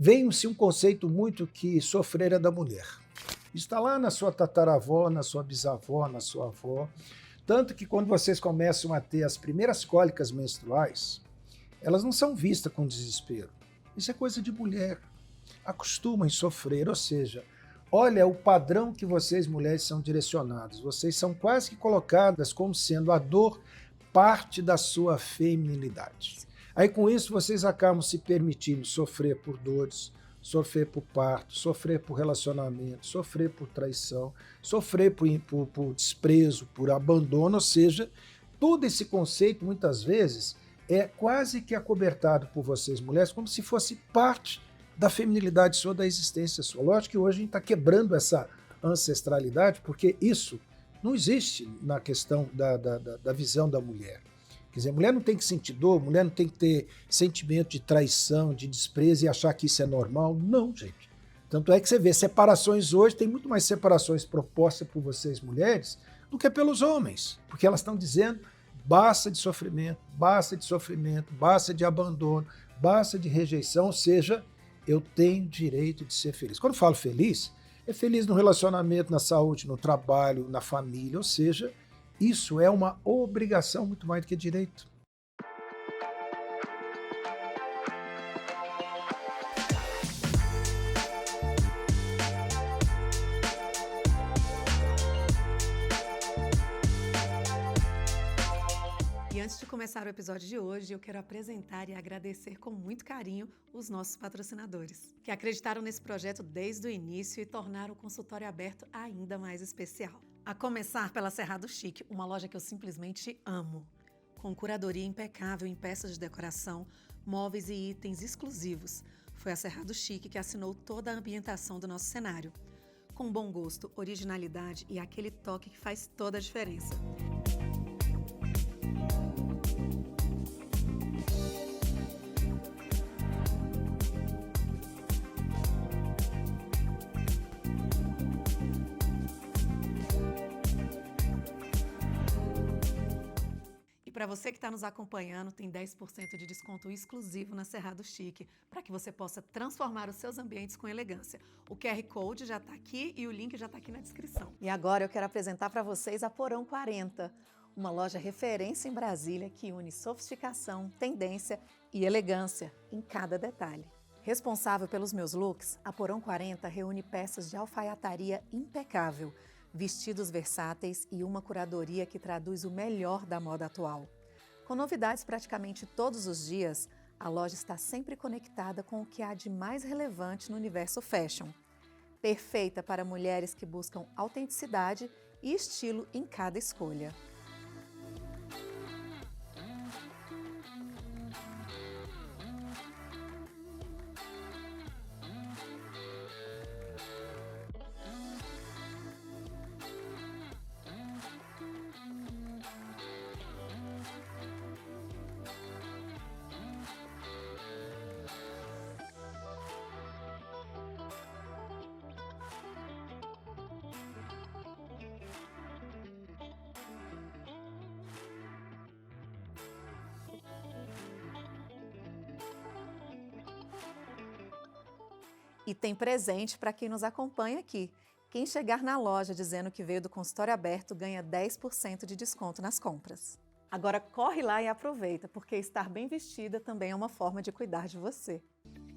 Veio-se um conceito muito que sofrer é da mulher. Isso está lá na sua tataravó, na sua bisavó, na sua avó. Tanto que quando vocês começam a ter as primeiras cólicas menstruais, elas não são vistas com desespero. Isso é coisa de mulher. Acostumam em sofrer, ou seja, olha o padrão que vocês mulheres são direcionadas. Vocês são quase que colocadas como sendo a dor parte da sua feminilidade. Aí com isso vocês acabam se permitindo sofrer por dores, sofrer por parto, sofrer por relacionamento, sofrer por traição, sofrer por desprezo, por abandono, ou seja, todo esse conceito muitas vezes é quase que acobertado por vocês mulheres como se fosse parte da feminilidade sua, da existência sua. Lógico que hoje a gente está quebrando essa ancestralidade, porque isso não existe na questão da visão da mulher. Quer dizer, a mulher não tem que sentir dor, a mulher não tem que ter sentimento de traição, de desprezo e achar que isso é normal. Não, gente. Tanto é que você vê separações hoje, tem muito mais separações propostas por vocês mulheres do que pelos homens, porque elas estão dizendo basta de sofrimento, basta de abandono, basta de rejeição, ou seja, eu tenho direito de ser feliz. Quando eu falo feliz, é feliz no relacionamento, na saúde, no trabalho, na família, ou seja, isso é uma obrigação muito mais do que direito. E antes de começar o episódio de hoje, eu quero apresentar e agradecer com muito carinho os nossos patrocinadores, que acreditaram nesse projeto desde o início e tornaram o consultório aberto ainda mais especial. A começar pela Cerrado Chic, uma loja que eu simplesmente amo. Com curadoria impecável em peças de decoração, móveis e itens exclusivos. Foi a Cerrado Chic que assinou toda a ambientação do nosso cenário. Com bom gosto, originalidade e aquele toque que faz toda a diferença. Para você que está nos acompanhando, tem 10% de desconto exclusivo na Cerrado Chic, para que você possa transformar os seus ambientes com elegância. O QR Code já está aqui e o link já está aqui na descrição. E agora eu quero apresentar para vocês a Porão 40, uma loja referência em Brasília que une sofisticação, tendência e elegância em cada detalhe. Responsável pelos meus looks, a Porão 40 reúne peças de alfaiataria impecável, vestidos versáteis e uma curadoria que traduz o melhor da moda atual. Com novidades praticamente todos os dias, a loja está sempre conectada com o que há de mais relevante no universo fashion. Perfeita para mulheres que buscam autenticidade e estilo em cada escolha. E tem presente para quem nos acompanha aqui. Quem chegar na loja dizendo que veio do consultório aberto ganha 10% de desconto nas compras. Agora corre lá e aproveita, porque estar bem vestida também é uma forma de cuidar de você.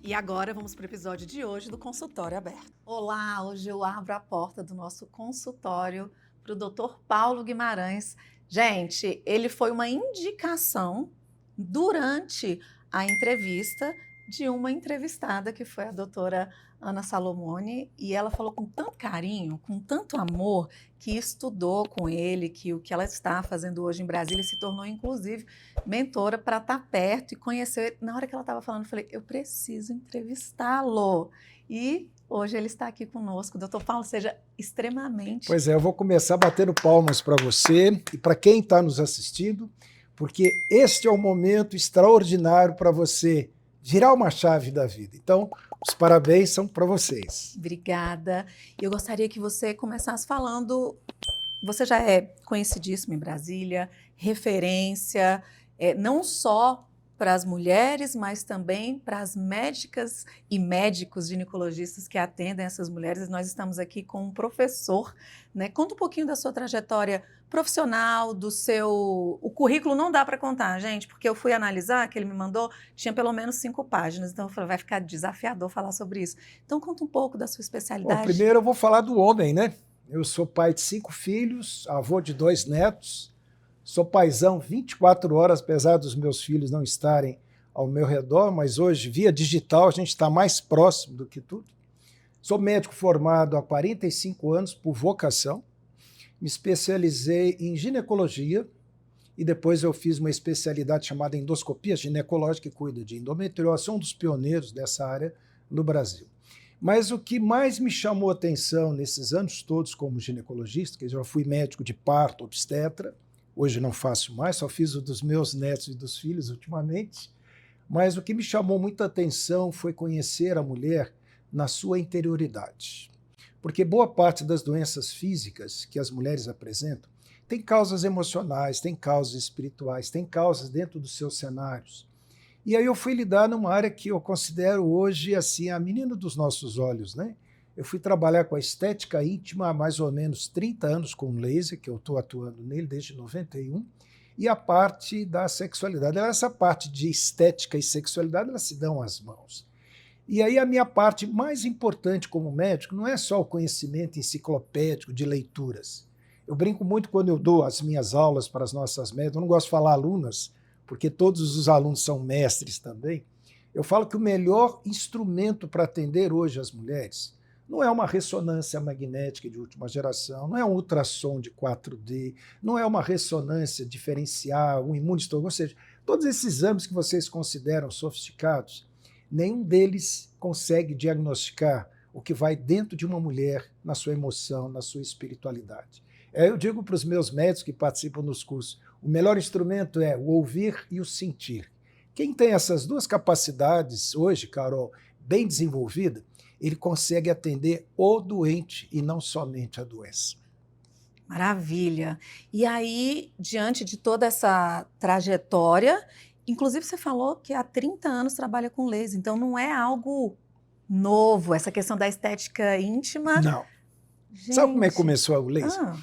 E agora vamos para o episódio de hoje do Consultório Aberto. Olá, hoje eu abro a porta do nosso consultório para o Dr. Paulo Guimarães. Gente, ele foi uma indicação durante a entrevista de uma entrevistada que foi a doutora Ana Salomone, e ela falou com tanto carinho, com tanto amor, que estudou com ele, que o que ela está fazendo hoje em Brasília se tornou, inclusive, mentora para estar perto e conhecer. Na hora que ela estava falando, eu falei, eu preciso entrevistá-lo. E hoje ele está aqui conosco. Doutor Paulo, seja extremamente... Pois é, eu vou começar batendo palmas para você e para quem está nos assistindo, porque este é um momento extraordinário para você girar uma chave da vida. Então, os parabéns são para vocês. Obrigada. Eu gostaria que você começasse falando... Você já é conhecidíssimo em Brasília, referência, não só para as mulheres, mas também para as médicas e médicos ginecologistas que atendem essas mulheres. Nós estamos aqui com um professor, né? Conta um pouquinho da sua trajetória profissional, do seu... O currículo não dá para contar, gente, porque eu fui analisar, que ele me mandou, tinha pelo menos 5 páginas, então eu falei, vai ficar desafiador falar sobre isso. Então conta um pouco da sua especialidade. Bom, primeiro eu vou falar do homem, né? Eu sou pai de 5 filhos, avô de 2 netos, sou paizão 24 horas, apesar dos meus filhos não estarem ao meu redor, mas hoje, via digital, a gente está mais próximo do que tudo. Sou médico formado há 45 anos por vocação, me especializei em ginecologia e depois eu fiz uma especialidade chamada endoscopia ginecológica, que cuida de endometriose, sou um dos pioneiros dessa área no Brasil. Mas o que mais me chamou a atenção nesses anos todos como ginecologista, que eu já fui médico de parto, obstetra, hoje não faço mais, só fiz o dos meus netos e dos filhos ultimamente, mas o que me chamou muita atenção foi conhecer a mulher na sua interioridade. Porque boa parte das doenças físicas que as mulheres apresentam tem causas emocionais, tem causas espirituais, tem causas dentro dos seus cenários. E aí eu fui lidar numa área que eu considero hoje assim a menina dos nossos olhos, né? Eu fui trabalhar com a estética íntima há mais ou menos 30 anos com laser, que eu estou atuando nele desde 91, e a parte da sexualidade. Essa parte de estética e sexualidade, elas se dão às mãos. E aí a minha parte mais importante como médico não é só o conhecimento enciclopédico de leituras. Eu brinco muito quando eu dou as minhas aulas para as nossas médicas, eu não gosto de falar alunas, porque todos os alunos são mestres também. Eu falo que o melhor instrumento para atender hoje as mulheres não é uma ressonância magnética de última geração, não é um ultrassom de 4D, não é uma ressonância diferencial, um imunostoma, ou seja, todos esses exames que vocês consideram sofisticados, nenhum deles consegue diagnosticar o que vai dentro de uma mulher, na sua emoção, na sua espiritualidade. Eu digo para os meus médicos que participam dos cursos, o melhor instrumento é o ouvir e o sentir. Quem tem essas duas capacidades hoje, Carol, bem desenvolvida, ele consegue atender o doente e não somente a doença. Maravilha. E aí, diante de toda essa trajetória, inclusive você falou que há 30 anos trabalha com laser, então não é algo novo, essa questão da estética íntima. Não. Gente. Sabe como é que começou o laser?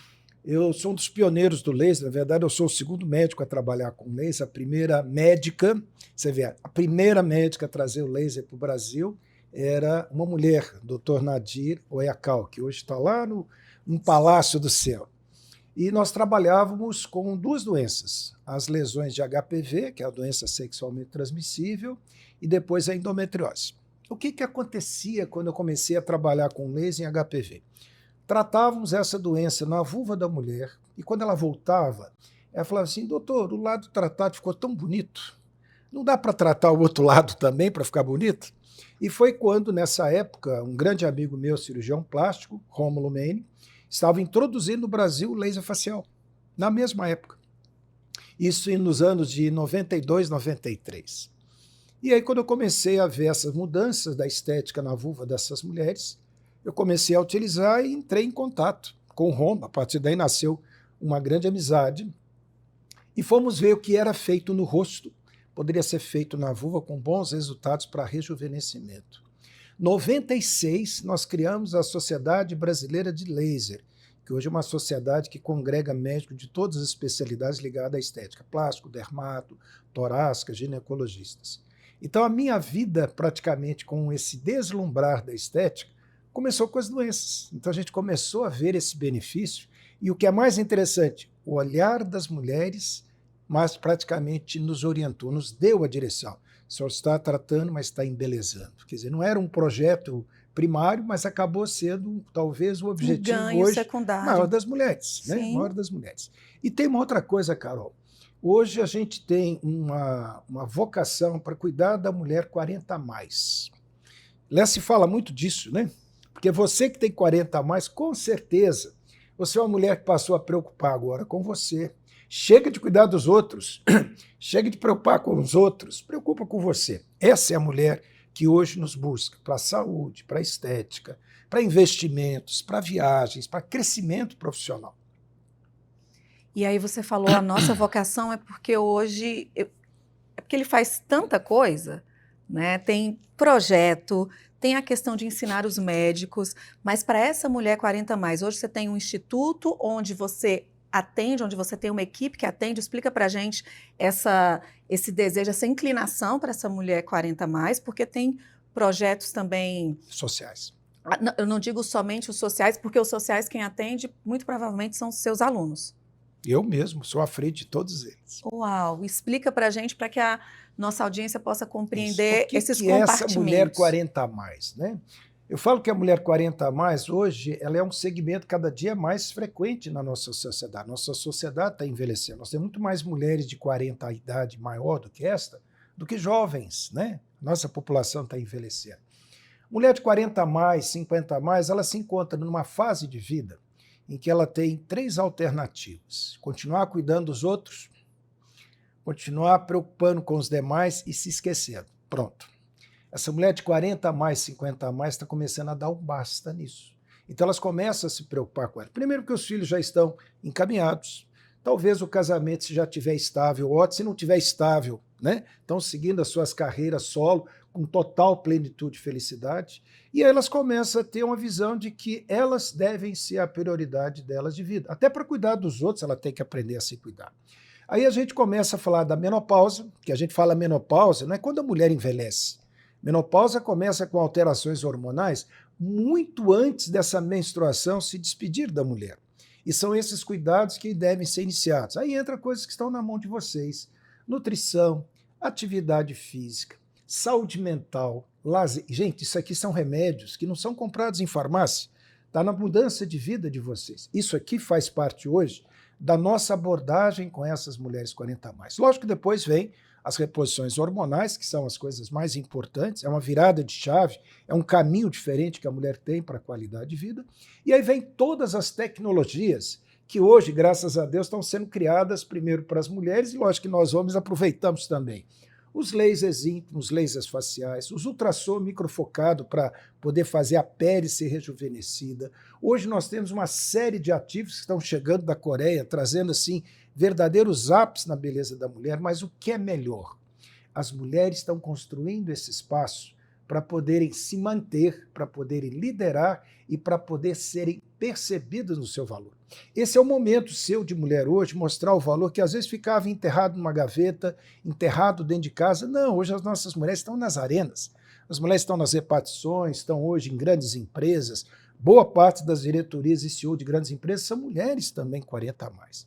Eu sou um dos pioneiros do laser, na verdade eu sou o segundo médico a trabalhar com laser, a primeira médica, você vê, a primeira médica a trazer o laser para o Brasil era uma mulher, Dr. Nadir Oyakal, que hoje está lá no Palácio do Céu. E nós trabalhávamos com 2 doenças, as lesões de HPV, que é a doença sexualmente transmissível, e depois a endometriose. O que acontecia quando eu comecei a trabalhar com laser em HPV? Tratávamos essa doença na vulva da mulher, e quando ela voltava, ela falava assim, doutor, o lado tratado ficou tão bonito, não dá para tratar o outro lado também para ficar bonito? E foi quando, nessa época, um grande amigo meu, cirurgião plástico, Rômulo Mene, estava introduzindo no Brasil o laser facial, na mesma época. Isso nos anos de 92, 93. E aí, quando eu comecei a ver essas mudanças da estética na vulva dessas mulheres, eu comecei a utilizar e entrei em contato com o Rômulo. A partir daí nasceu uma grande amizade. E fomos ver o que era feito no rosto, poderia ser feito na vulva com bons resultados para rejuvenescimento. Em 96, nós criamos a Sociedade Brasileira de Laser, que hoje é uma sociedade que congrega médicos de todas as especialidades ligadas à estética, plástico, dermato, torácica, ginecologistas. Então a minha vida, praticamente com esse deslumbrar da estética, começou com as doenças. Então a gente começou a ver esse benefício, e o que é mais interessante, o olhar das mulheres, mas praticamente nos orientou, nos deu a direção. O senhor está tratando, mas está embelezando. Quer dizer, não era um projeto primário, mas acabou sendo talvez o objetivo hoje secundário. Maior das mulheres, né? Maior das mulheres. E tem uma outra coisa, Carol. Hoje a gente tem uma vocação para cuidar da mulher 40 a mais. Lá se fala muito disso, né? Porque você que tem 40 a mais, com certeza, você é uma mulher que passou a preocupar agora com você. Chega de cuidar dos outros, chega de preocupar com os outros, preocupa com você. Essa é a mulher que hoje nos busca para a saúde, para a estética, para investimentos, para viagens, para crescimento profissional. E aí você falou, a nossa vocação é porque hoje É porque ele faz tanta coisa, né? Tem projeto, tem a questão de ensinar os médicos, mas para essa mulher 40 mais, hoje você tem um instituto onde você atende, onde você tem uma equipe que atende. Explica para a gente esse desejo, essa inclinação para essa mulher 40 mais, porque tem projetos também Sociais. Eu não digo somente os sociais, porque os sociais quem atende muito provavelmente são os seus alunos. Eu mesmo sou à frente de todos eles. Uau! Explica para a gente, para que a nossa audiência possa compreender esses que é essa compartimentos. mulher 40 a mais, né? Eu falo que a mulher 40 a mais, hoje, ela é um segmento cada dia mais frequente na nossa sociedade. Nossa sociedade está envelhecendo. Nós temos muito mais mulheres de 40 a idade maior do que esta, do que jovens, né? Nossa população está envelhecendo. Mulher de 40 a mais, 50 a mais, ela se encontra numa fase de vida em que ela tem 3 alternativas. Continuar cuidando dos outros, continuar preocupando com os demais e se esquecendo. Pronto. Essa mulher de 40 a mais, 50 a mais, está começando a dar um basta nisso. Então elas começam a se preocupar com ela. Primeiro porque os filhos já estão encaminhados. Talvez o casamento, se já estiver estável, ótimo. Se não estiver estável, né? Estão seguindo as suas carreiras solo, com total plenitude e felicidade. E aí elas começam a ter uma visão de que elas devem ser a prioridade delas de vida. Até para cuidar dos outros, ela tem que aprender a se cuidar. Aí a gente começa a falar da menopausa, que a gente fala menopausa, não é quando a mulher envelhece. Menopausa começa com alterações hormonais muito antes dessa menstruação se despedir da mulher. E são esses cuidados que devem ser iniciados. Aí entra coisas que estão na mão de vocês. Nutrição, atividade física, saúde mental, lazer. Gente, isso aqui são remédios que não são comprados em farmácia. Está na mudança de vida de vocês. Isso aqui faz parte hoje da nossa abordagem com essas mulheres 40 a mais. Lógico que depois vem as reposições hormonais, que são as coisas mais importantes, é uma virada de chave, é um caminho diferente que a mulher tem para a qualidade de vida. E aí vem todas as tecnologias que hoje, graças a Deus, estão sendo criadas primeiro para as mulheres, e lógico que nós homens aproveitamos também. Os lasers íntimos, os lasers faciais, os ultrassom microfocado para poder fazer a pele ser rejuvenescida. Hoje nós temos uma série de ativos que estão chegando da Coreia, trazendo assim verdadeiros ápices na beleza da mulher, mas o que é melhor? As mulheres estão construindo esse espaço para poderem se manter, para poderem liderar e para poder serem percebidas no seu valor. Esse é o momento seu de mulher hoje, mostrar o valor que às vezes ficava enterrado numa gaveta, enterrado dentro de casa. Não, hoje as nossas mulheres estão nas arenas, as mulheres estão nas repartições, estão hoje em grandes empresas. Boa parte das diretorias e CEO de grandes empresas são mulheres também 40 a mais.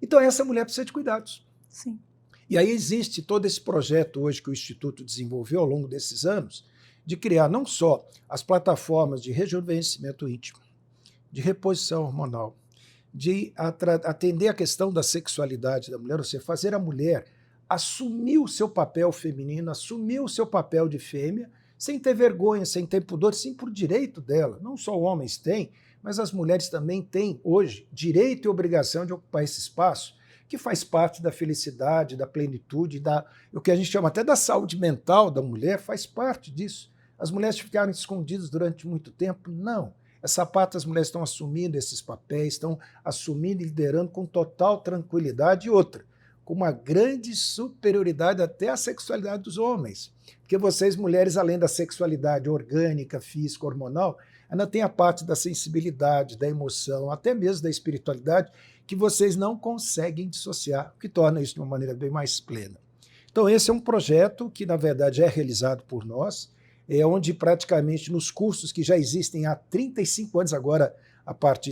Então essa mulher precisa de cuidados. Sim. E aí existe todo esse projeto hoje que o Instituto desenvolveu ao longo desses anos, de criar não só as plataformas de rejuvenescimento íntimo, de reposição hormonal, de atender a questão da sexualidade da mulher, ou seja, fazer a mulher assumir o seu papel feminino, assumir o seu papel de fêmea, sem ter vergonha, sem ter pudor, sim por direito dela. Não só homens têm, mas as mulheres também têm hoje direito e obrigação de ocupar esse espaço, que faz parte da felicidade, da plenitude, o que a gente chama até da saúde mental da mulher, faz parte disso. As mulheres ficaram escondidas durante muito tempo? Não. Essa parte as mulheres estão assumindo esses papéis, estão assumindo e liderando com total tranquilidade. E outra, com uma grande superioridade até à sexualidade dos homens. Porque vocês, mulheres, além da sexualidade orgânica, física, hormonal, ainda tem a parte da sensibilidade, da emoção, até mesmo da espiritualidade, que vocês não conseguem dissociar, o que torna isso de uma maneira bem mais plena. Então esse é um projeto que, na verdade, é realizado por nós, onde praticamente nos cursos que já existem há 35 anos agora,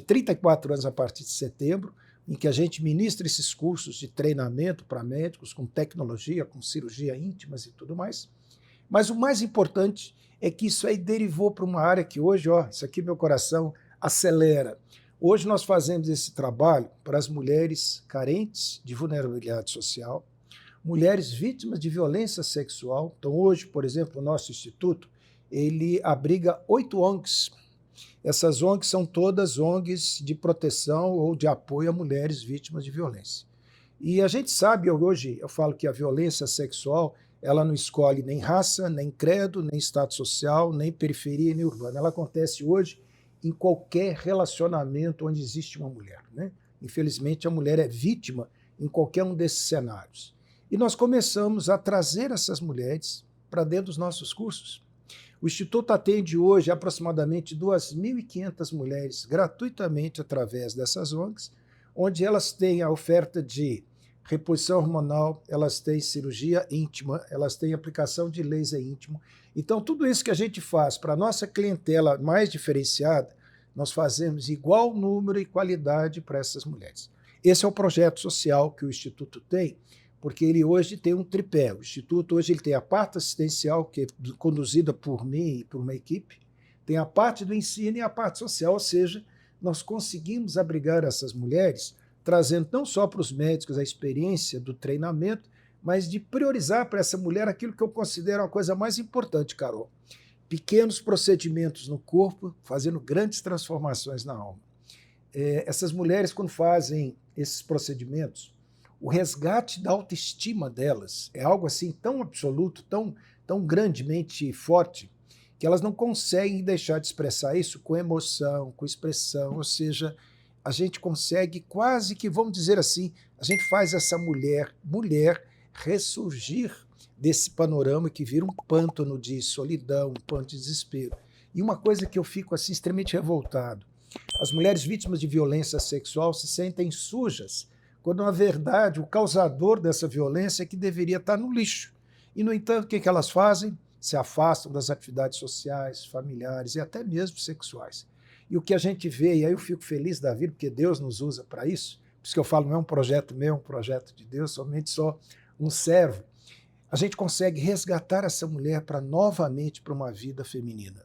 34 anos a partir de setembro, em que a gente ministra esses cursos de treinamento para médicos, com tecnologia, com cirurgia íntimas e tudo mais. Mas o mais importante é que isso aí derivou para uma área que hoje, isso aqui meu coração acelera. Hoje nós fazemos esse trabalho para as mulheres carentes de vulnerabilidade social, mulheres vítimas de violência sexual. Então hoje, por exemplo, o nosso instituto, ele abriga 8 ONGs. Essas ONGs são todas ONGs de proteção ou de apoio a mulheres vítimas de violência. E a gente sabe, hoje eu falo que a violência sexual, ela não escolhe nem raça, nem credo, nem status social, nem periferia, nem urbana. Ela acontece hoje em qualquer relacionamento onde existe uma mulher, né? Infelizmente, a mulher é vítima em qualquer um desses cenários. E nós começamos a trazer essas mulheres para dentro dos nossos cursos. O Instituto atende hoje aproximadamente 2.500 mulheres gratuitamente através dessas ONGs, onde elas têm a oferta de reposição hormonal, elas têm cirurgia íntima, elas têm aplicação de laser íntimo. Então, tudo isso que a gente faz para a nossa clientela mais diferenciada, nós fazemos igual número e qualidade para essas mulheres. Esse é o projeto social que o Instituto tem, porque ele hoje tem um tripé. O Instituto hoje ele tem a parte assistencial, que é conduzida por mim e por uma equipe, tem a parte do ensino e a parte social, ou seja, nós conseguimos abrigar essas mulheres, trazendo não só para os médicos a experiência do treinamento, mas de priorizar para essa mulher aquilo que eu considero a coisa mais importante, Carol. Pequenos procedimentos no corpo, fazendo grandes transformações na alma. Essas mulheres, quando fazem esses procedimentos, o resgate da autoestima delas é algo assim tão absoluto, tão grandemente forte, que elas não conseguem deixar de expressar isso com emoção, com expressão, ou seja, a gente consegue quase que, vamos dizer assim, a gente faz essa mulher ressurgir desse panorama que vira um pântano de solidão, um pântano de desespero. E uma coisa que eu fico assim extremamente revoltado, as mulheres vítimas de violência sexual se sentem sujas, quando, na verdade, o causador dessa violência é que deveria estar no lixo. E, no entanto, o que elas fazem? Se afastam das atividades sociais, familiares e até mesmo sexuais. E o que a gente vê, e aí eu fico feliz da vida, porque Deus nos usa para isso, por isso que eu falo, não é um projeto meu, é um projeto de Deus, somente só um servo. A gente consegue resgatar essa mulher novamente para uma vida feminina.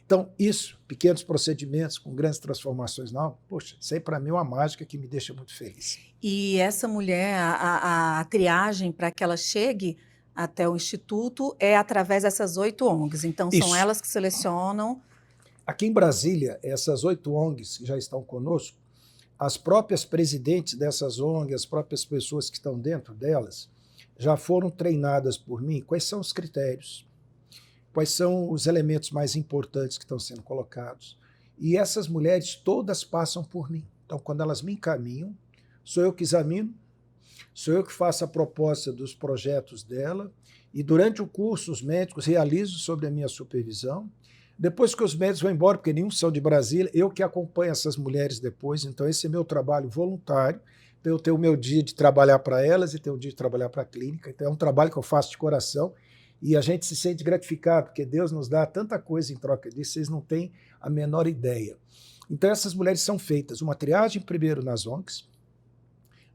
Então, isso, pequenos procedimentos com grandes transformações na alma, poxa, isso aí para mim é uma mágica que me deixa muito feliz. E essa mulher, a triagem para que ela chegue até o Instituto é através dessas 8 ONGs. Então, são elas que selecionam. Aqui em Brasília, essas 8 ONGs que já estão conosco, as próprias presidentes dessas ONGs, as próprias pessoas que estão dentro delas, já foram treinadas por mim quais são os critérios, quais são os elementos mais importantes que estão sendo colocados. E essas mulheres todas passam por mim. Então, quando elas me encaminham, sou eu que examino, sou eu que faço a proposta dos projetos dela, e durante o curso os médicos realizam sobre a minha supervisão. Depois que os médicos vão embora, porque nenhum são de Brasília, eu que acompanho essas mulheres depois, então esse é meu trabalho voluntário. Então eu tenho o meu dia de trabalhar para elas e tenho o dia de trabalhar para a clínica, então é um trabalho que eu faço de coração e a gente se sente gratificado, porque Deus nos dá tanta coisa em troca disso, vocês não têm a menor ideia. Então essas mulheres são feitas uma triagem primeiro nas ONGs,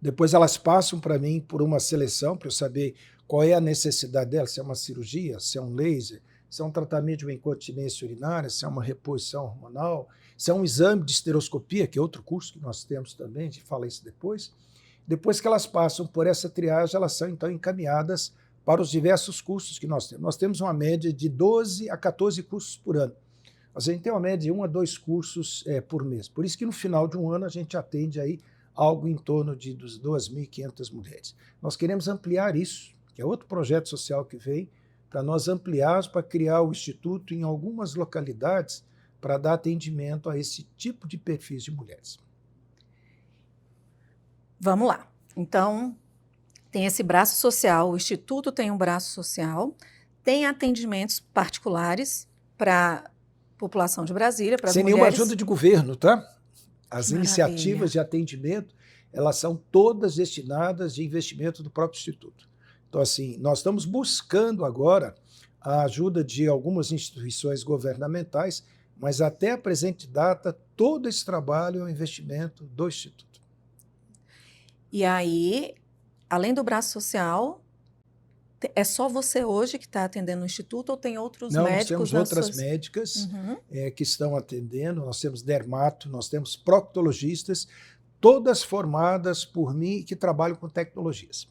depois elas passam para mim por uma seleção, para eu saber qual é a necessidade delas, se é uma cirurgia, se é um laser, se é um tratamento de uma incontinência urinária, se é uma reposição hormonal, se é um exame de esteroscopia, que é outro curso que nós temos também, a gente fala isso depois. Depois que elas passam por essa triagem, elas são então encaminhadas para os diversos cursos que nós temos. Nós temos uma média de 12 a 14 cursos por ano. A gente tem uma média de 1 a 2 cursos por mês. Por isso que no final de um ano a gente atende aí algo em torno de 2.500 mulheres. Nós queremos ampliar isso, que é outro projeto social que vem, para nós ampliarmos, para criar o Instituto em algumas localidades para dar atendimento a esse tipo de perfis de mulheres. Vamos lá. Então, tem esse braço social, o Instituto tem um braço social, tem atendimentos particulares para a população de Brasília, para as mulheres. Sem nenhuma ajuda de governo, tá? As iniciativas de atendimento, elas são todas destinadas de investimento do próprio Instituto. Então, assim, nós estamos buscando agora a ajuda de algumas instituições governamentais, mas até a presente data, todo esse trabalho é um investimento do Instituto. E aí, além do braço social, é só você hoje que está atendendo no Instituto ou tem outros médicos? Não, nós temos outras médicas que estão atendendo, nós temos dermato, nós temos proctologistas, todas formadas por mim e que trabalham com tecnologias.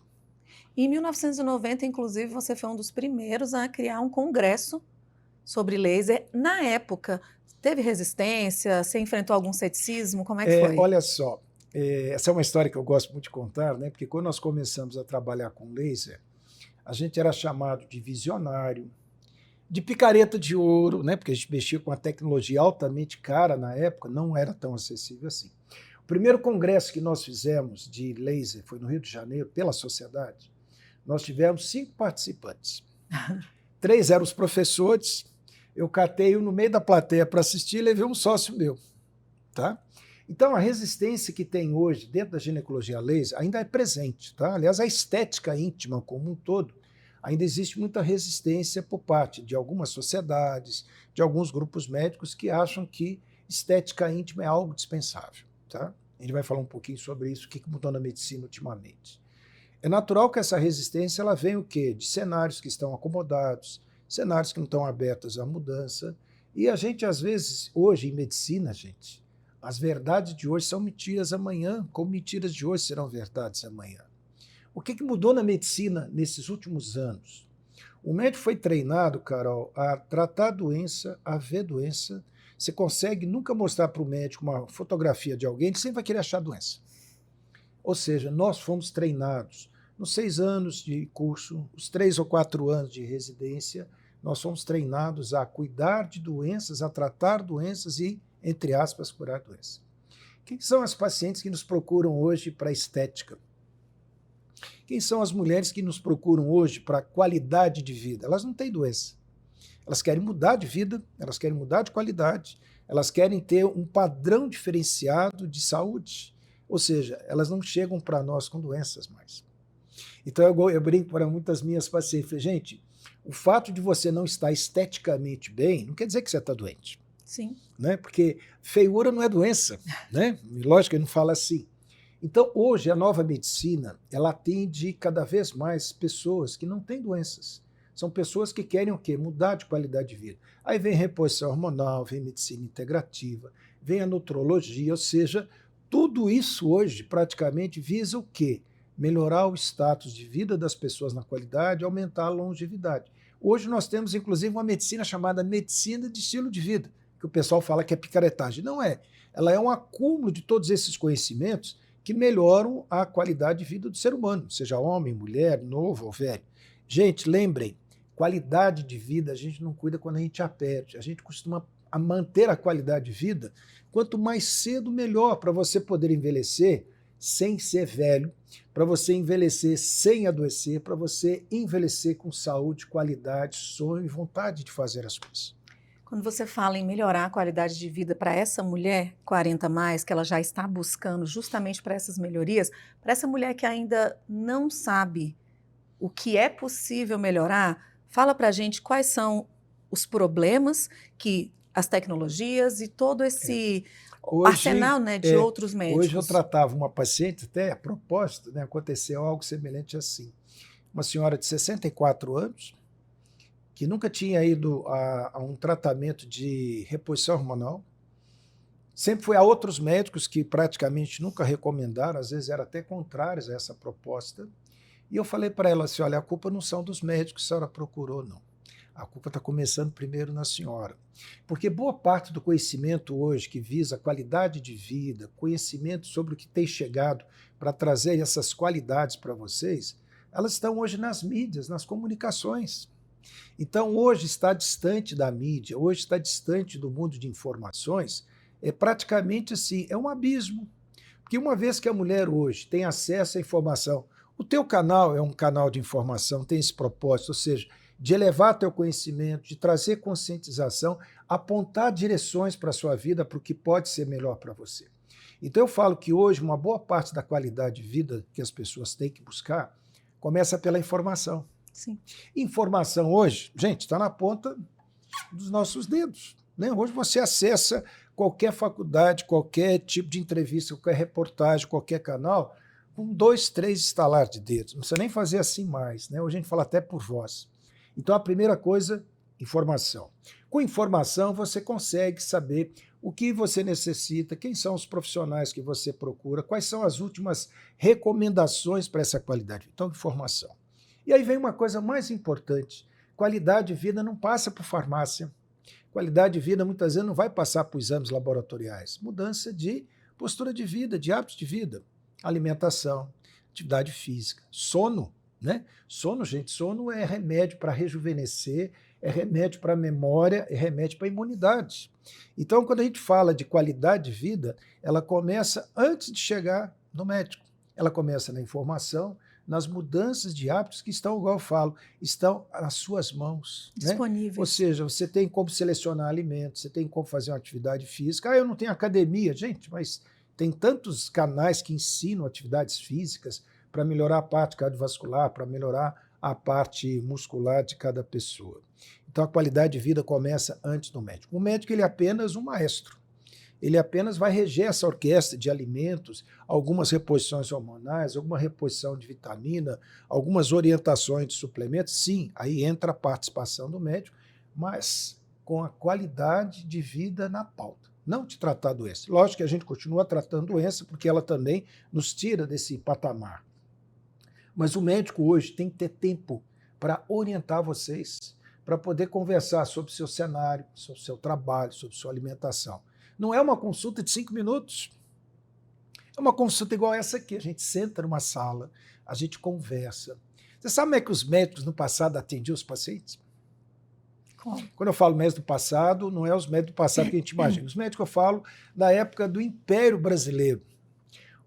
Em 1990, inclusive, você foi um dos primeiros a criar um congresso sobre laser. Na época, teve resistência? Você enfrentou algum ceticismo? Como é que foi? Olha só, essa é uma história que eu gosto muito de contar, né? Porque quando nós começamos a trabalhar com laser, a gente era chamado de visionário, de picareta de ouro, né? Porque a gente mexia com uma tecnologia altamente cara na época, não era tão acessível assim. O primeiro congresso que nós fizemos de laser foi no Rio de Janeiro, pela sociedade. nós tivemos 5 participantes. 3 eram os professores, eu catei no meio da plateia para assistir e levei um sócio meu. Tá? Então, a resistência que tem hoje dentro da ginecologia laser ainda é presente. Tá? Aliás, a estética íntima como um todo, ainda existe muita resistência por parte de algumas sociedades, de alguns grupos médicos que acham que estética íntima é algo dispensável. Tá? A gente vai falar um pouquinho sobre isso, o que mudou na medicina ultimamente. É natural que essa resistência ela venha o quê? De cenários que estão acomodados, cenários que não estão abertos à mudança. E a gente, às vezes, hoje em medicina, gente, as verdades de hoje são mentiras amanhã, como mentiras de hoje serão verdades amanhã. O que mudou na medicina nesses últimos anos? O médico foi treinado, Carol, a tratar a doença, a ver doença. Você consegue nunca mostrar para o médico uma fotografia de alguém, ele sempre vai querer achar a doença. Ou seja, nós fomos treinados nos 6 anos de curso, os 3 ou 4 anos de residência, nós fomos treinados a cuidar de doenças, a tratar doenças e, entre aspas, curar doenças. Quem são as pacientes que nos procuram hoje para estética? Quem são as mulheres que nos procuram hoje para qualidade de vida? Elas não têm doença. Elas querem mudar de vida, elas querem mudar de qualidade, elas querem ter um padrão diferenciado de saúde. Ou seja, elas não chegam para nós com doenças mais. Então eu brinco para muitas minhas pacientes, falei, gente, o fato de você não estar esteticamente bem não quer dizer que você está doente. Sim. Né? Porque feiura não é doença, né? Lógico que ele não fala assim. Então, hoje, a nova medicina, ela atende cada vez mais pessoas que não têm doenças. São pessoas que querem o quê? Mudar de qualidade de vida. Aí vem reposição hormonal, vem medicina integrativa, vem a nutrologia, ou seja, tudo isso hoje praticamente visa o quê? Melhorar o status de vida das pessoas na qualidade, aumentar a longevidade. Hoje nós temos, inclusive, uma medicina chamada medicina de estilo de vida, que o pessoal fala que é picaretagem. Não é. Ela é um acúmulo de todos esses conhecimentos que melhoram a qualidade de vida do ser humano, seja homem, mulher, novo ou velho. Gente, lembrem, qualidade de vida a gente não cuida quando a gente a perde. A gente costuma manter a qualidade de vida quanto mais cedo, melhor, para você poder envelhecer sem ser velho, para você envelhecer sem adoecer, para você envelhecer com saúde, qualidade, sonho e vontade de fazer as coisas. Quando você fala em melhorar a qualidade de vida para essa mulher 40 mais, que ela já está buscando justamente para essas melhorias, para essa mulher que ainda não sabe o que é possível melhorar, fala para a gente quais são os problemas que as tecnologias e todo esse arsenal, né, de outros médicos. Hoje eu tratava uma paciente, até a propósito, né, aconteceu algo semelhante assim. Uma senhora de 64 anos, que nunca tinha ido a um tratamento de reposição hormonal, sempre foi a outros médicos que praticamente nunca recomendaram, às vezes eram até contrários a essa proposta, e eu falei para ela assim, olha, a culpa não são dos médicos que a senhora procurou, não. A culpa está começando primeiro na senhora. Porque boa parte do conhecimento hoje que visa qualidade de vida, conhecimento sobre o que tem chegado para trazer essas qualidades para vocês, elas estão hoje nas mídias, nas comunicações. Então, hoje está distante da mídia, hoje está distante do mundo de informações, é praticamente assim, é um abismo. Porque uma vez que a mulher hoje tem acesso à informação, o teu canal é um canal de informação, tem esse propósito, ou seja, de elevar teu conhecimento, de trazer conscientização, apontar direções para a sua vida, para o que pode ser melhor para você. Então eu falo que hoje uma boa parte da qualidade de vida que as pessoas têm que buscar começa pela informação. Sim. Informação hoje, gente, está na ponta dos nossos dedos. Né? Hoje você acessa qualquer faculdade, qualquer tipo de entrevista, qualquer reportagem, qualquer canal, com 2, 3 estalar de dedos. Não precisa nem fazer assim mais. Né? Hoje a gente fala até por voz. Então a primeira coisa, informação. Com informação você consegue saber o que você necessita, quem são os profissionais que você procura, quais são as últimas recomendações para essa qualidade. Então, informação. E aí vem uma coisa mais importante, qualidade de vida não passa por farmácia, qualidade de vida muitas vezes não vai passar por exames laboratoriais, mudança de postura de vida, de hábitos de vida, alimentação, atividade física, sono, né? Sono, gente, sono é remédio para rejuvenescer, é remédio para a memória, é remédio para a imunidade. Então, quando a gente fala de qualidade de vida, ela começa antes de chegar no médico, ela começa na informação, nas mudanças de hábitos que estão, igual eu falo, estão nas suas mãos. Né? Disponíveis. Ou seja, você tem como selecionar alimentos, você tem como fazer uma atividade física. Ah, eu não tenho academia, gente, mas tem tantos canais que ensinam atividades físicas para melhorar a parte cardiovascular, para melhorar a parte muscular de cada pessoa. Então a qualidade de vida começa antes do médico. O médico ele é apenas um maestro. Ele apenas vai reger essa orquestra de alimentos, algumas reposições hormonais, alguma reposição de vitamina, algumas orientações de suplementos. Sim, aí entra a participação do médico, mas com a qualidade de vida na pauta. Não de tratar a doença. Lógico que a gente continua tratando a doença, porque ela também nos tira desse patamar. Mas o médico hoje tem que ter tempo para orientar vocês, para poder conversar sobre o seu cenário, sobre o seu trabalho, sobre sua alimentação. Não é uma consulta de 5 minutos. É uma consulta igual essa aqui. A gente senta numa sala, a gente conversa. Você sabe como é que os médicos no passado atendiam os pacientes? Como? Quando eu falo médicos do passado, não é os médicos do passado que a gente imagina. Os médicos eu falo da época do Império Brasileiro.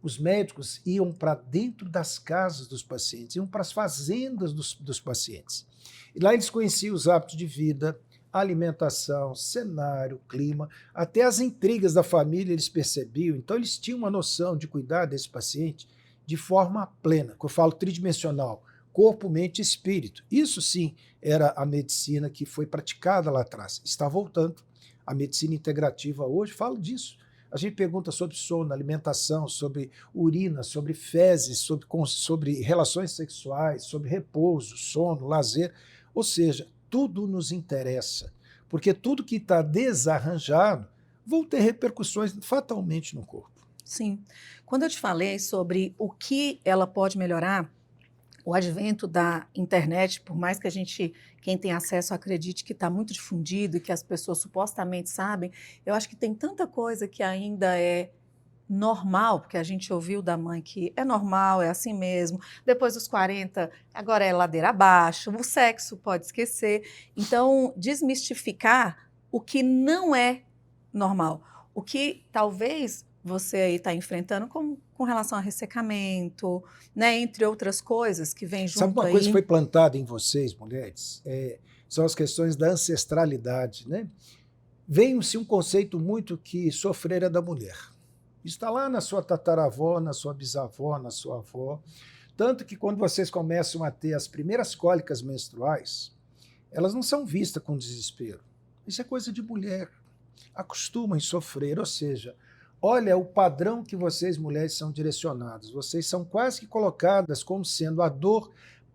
Os médicos iam para dentro das casas dos pacientes, iam para as fazendas dos pacientes. E lá eles conheciam os hábitos de vida, alimentação, cenário, clima, até as intrigas da família eles percebiam. Então eles tinham uma noção de cuidar desse paciente de forma plena, que eu falo tridimensional, corpo, mente e espírito. Isso sim era a medicina que foi praticada lá atrás. Está voltando. A medicina integrativa hoje fala disso. A gente pergunta sobre sono, alimentação, sobre urina, sobre fezes, sobre relações sexuais, sobre repouso, sono, lazer. Ou seja, tudo nos interessa, porque tudo que está desarranjado vão ter repercussões fatalmente no corpo. Sim. Quando eu te falei sobre o que ela pode melhorar, o advento da internet, por mais que quem tem acesso, acredite que está muito difundido e que as pessoas supostamente sabem, eu acho que tem tanta coisa que ainda é normal, porque a gente ouviu da mãe que é normal, é assim mesmo, depois dos 40, agora é ladeira abaixo, o sexo pode esquecer. Então, desmistificar o que não é normal, o que talvez você aí está enfrentando com relação a ressecamento, né, entre outras coisas que vem junto. Sabe uma coisa que foi plantada em vocês, mulheres? São as questões da ancestralidade, né? Veio-se um conceito muito que sofrer é da mulher. Está lá na sua tataravó, na sua bisavó, na sua avó. Tanto que quando vocês começam a ter as primeiras cólicas menstruais, elas não são vistas com desespero. Isso é coisa de mulher. Acostumam em sofrer, ou seja, olha o padrão que vocês, mulheres, são direcionadas. Vocês são quase que colocadas como sendo a dor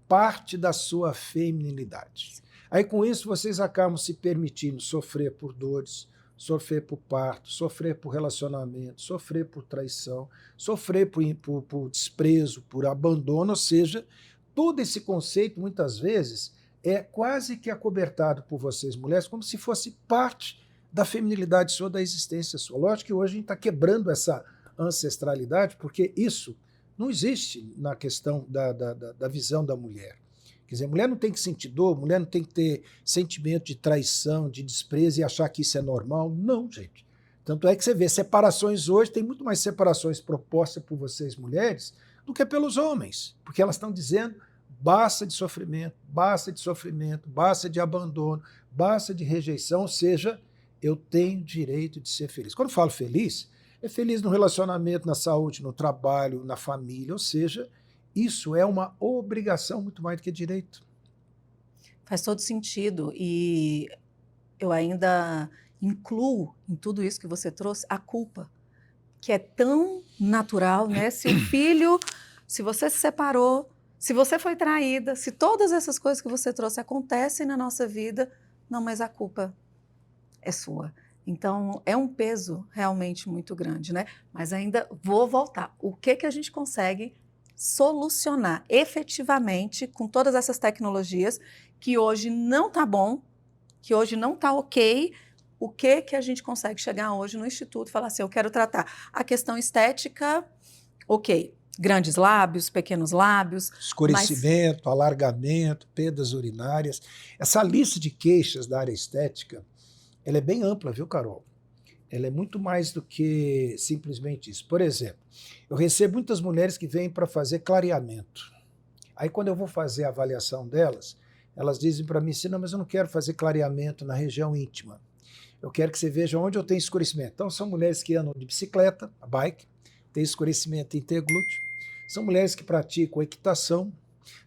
parte da sua feminilidade. Aí, com isso, vocês acabam se permitindo sofrer por dores, sofrer por parto, sofrer por relacionamento, sofrer por traição, sofrer por desprezo, por abandono, ou seja, todo esse conceito, muitas vezes, é quase que acobertado por vocês, mulheres, como se fosse parte da feminilidade sua, da existência sua. Lógico que hoje a gente está quebrando essa ancestralidade, porque isso não existe na questão da visão da mulher. Quer dizer, mulher não tem que sentir dor, mulher não tem que ter sentimento de traição, de desprezo e achar que isso é normal. Não, gente. Tanto é que você vê separações hoje, tem muito mais separações propostas por vocês, mulheres, do que pelos homens, porque elas estão dizendo basta de sofrimento, basta de abandono, basta de rejeição, ou seja, eu tenho direito de ser feliz. Quando eu falo feliz, é feliz no relacionamento, na saúde, no trabalho, na família, ou seja, isso é uma obrigação muito mais do que direito. Faz todo sentido e eu ainda incluo em tudo isso que você trouxe a culpa, que é tão natural, né? Se o filho, se você se separou, se você foi traída, se todas essas coisas que você trouxe acontecem na nossa vida, não, mas a culpa é sua. Então, é um peso realmente muito grande, né? Mas ainda vou voltar. O que a gente consegue solucionar efetivamente com todas essas tecnologias que hoje não está bom, que hoje não está ok, o que a gente consegue chegar hoje no Instituto e falar assim, eu quero tratar a questão estética, ok, grandes lábios, pequenos lábios. Escurecimento, alargamento, perdas urinárias. Essa lista de queixas da área estética, ela é bem ampla, viu, Carol? Ela é muito mais do que simplesmente isso. Por exemplo, eu recebo muitas mulheres que vêm para fazer clareamento. Aí, quando eu vou fazer a avaliação delas, elas dizem para mim assim, não, mas eu não quero fazer clareamento na região íntima. Eu quero que você veja onde eu tenho escurecimento. Então, são mulheres que andam de bicicleta, a bike, tem escurecimento interglúteo. São mulheres que praticam equitação.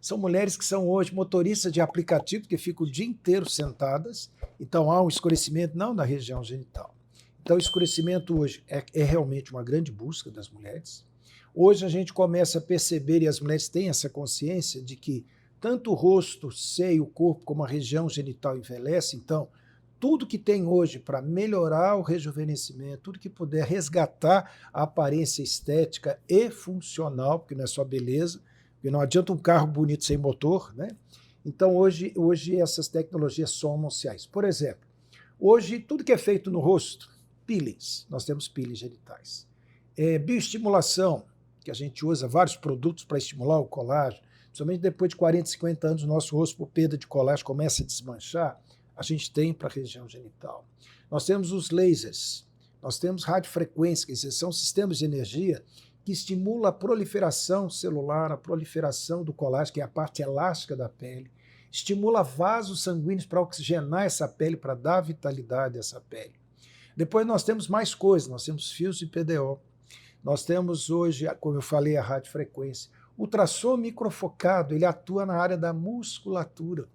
São mulheres que são hoje motoristas de aplicativo, que ficam o dia inteiro sentadas. Então, há um escurecimento não na região genital. Então, o escurecimento hoje é realmente uma grande busca das mulheres. Hoje a gente começa a perceber, e as mulheres têm essa consciência, de que tanto o rosto, o seio, o corpo, como a região genital envelhece. Então, tudo que tem hoje para melhorar o rejuvenescimento, tudo que puder resgatar a aparência estética e funcional, porque não é só beleza, porque não adianta um carro bonito sem motor, né? Então, hoje essas tecnologias somam-se a isso. Por exemplo, hoje tudo que é feito no rosto, peelings, nós temos peelings genitais. Bioestimulação, que a gente usa vários produtos para estimular o colágeno, principalmente depois de 40, 50 anos, o nosso rosto, por perda de colágeno, começa a desmanchar, a gente tem para a região genital. Nós temos os lasers, nós temos radiofrequência, que são sistemas de energia que estimulam a proliferação celular, a proliferação do colágeno, que é a parte elástica da pele, estimula vasos sanguíneos para oxigenar essa pele, para dar vitalidade a essa pele. Depois nós temos mais coisas, nós temos fios de PDO, nós temos hoje, como eu falei, a radiofrequência. O ultrassom microfocado, ele atua na área da musculatura,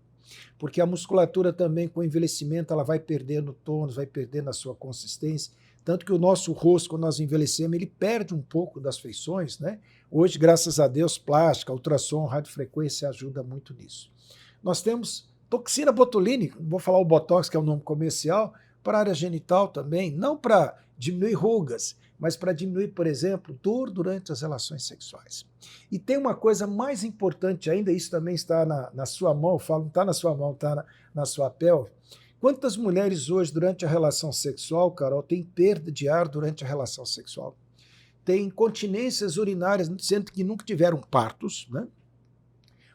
porque a musculatura também, com o envelhecimento, ela vai perdendo tônus, vai perdendo a sua consistência, tanto que o nosso rosto, quando nós envelhecemos, ele perde um pouco das feições, né? Hoje, graças a Deus, plástica, ultrassom, radiofrequência ajuda muito nisso. Nós temos toxina botulínica, vou falar o Botox, que é o nome comercial, para a área genital também, não para diminuir rugas, mas para diminuir, por exemplo, dor durante as relações sexuais. E tem uma coisa mais importante ainda, isso também está na sua mão, eu falo, não está na sua mão, está na sua pelve. Quantas mulheres hoje, durante a relação sexual, Carol, têm perda de ar durante a relação sexual? Tem incontinências urinárias, sendo que nunca tiveram partos, né?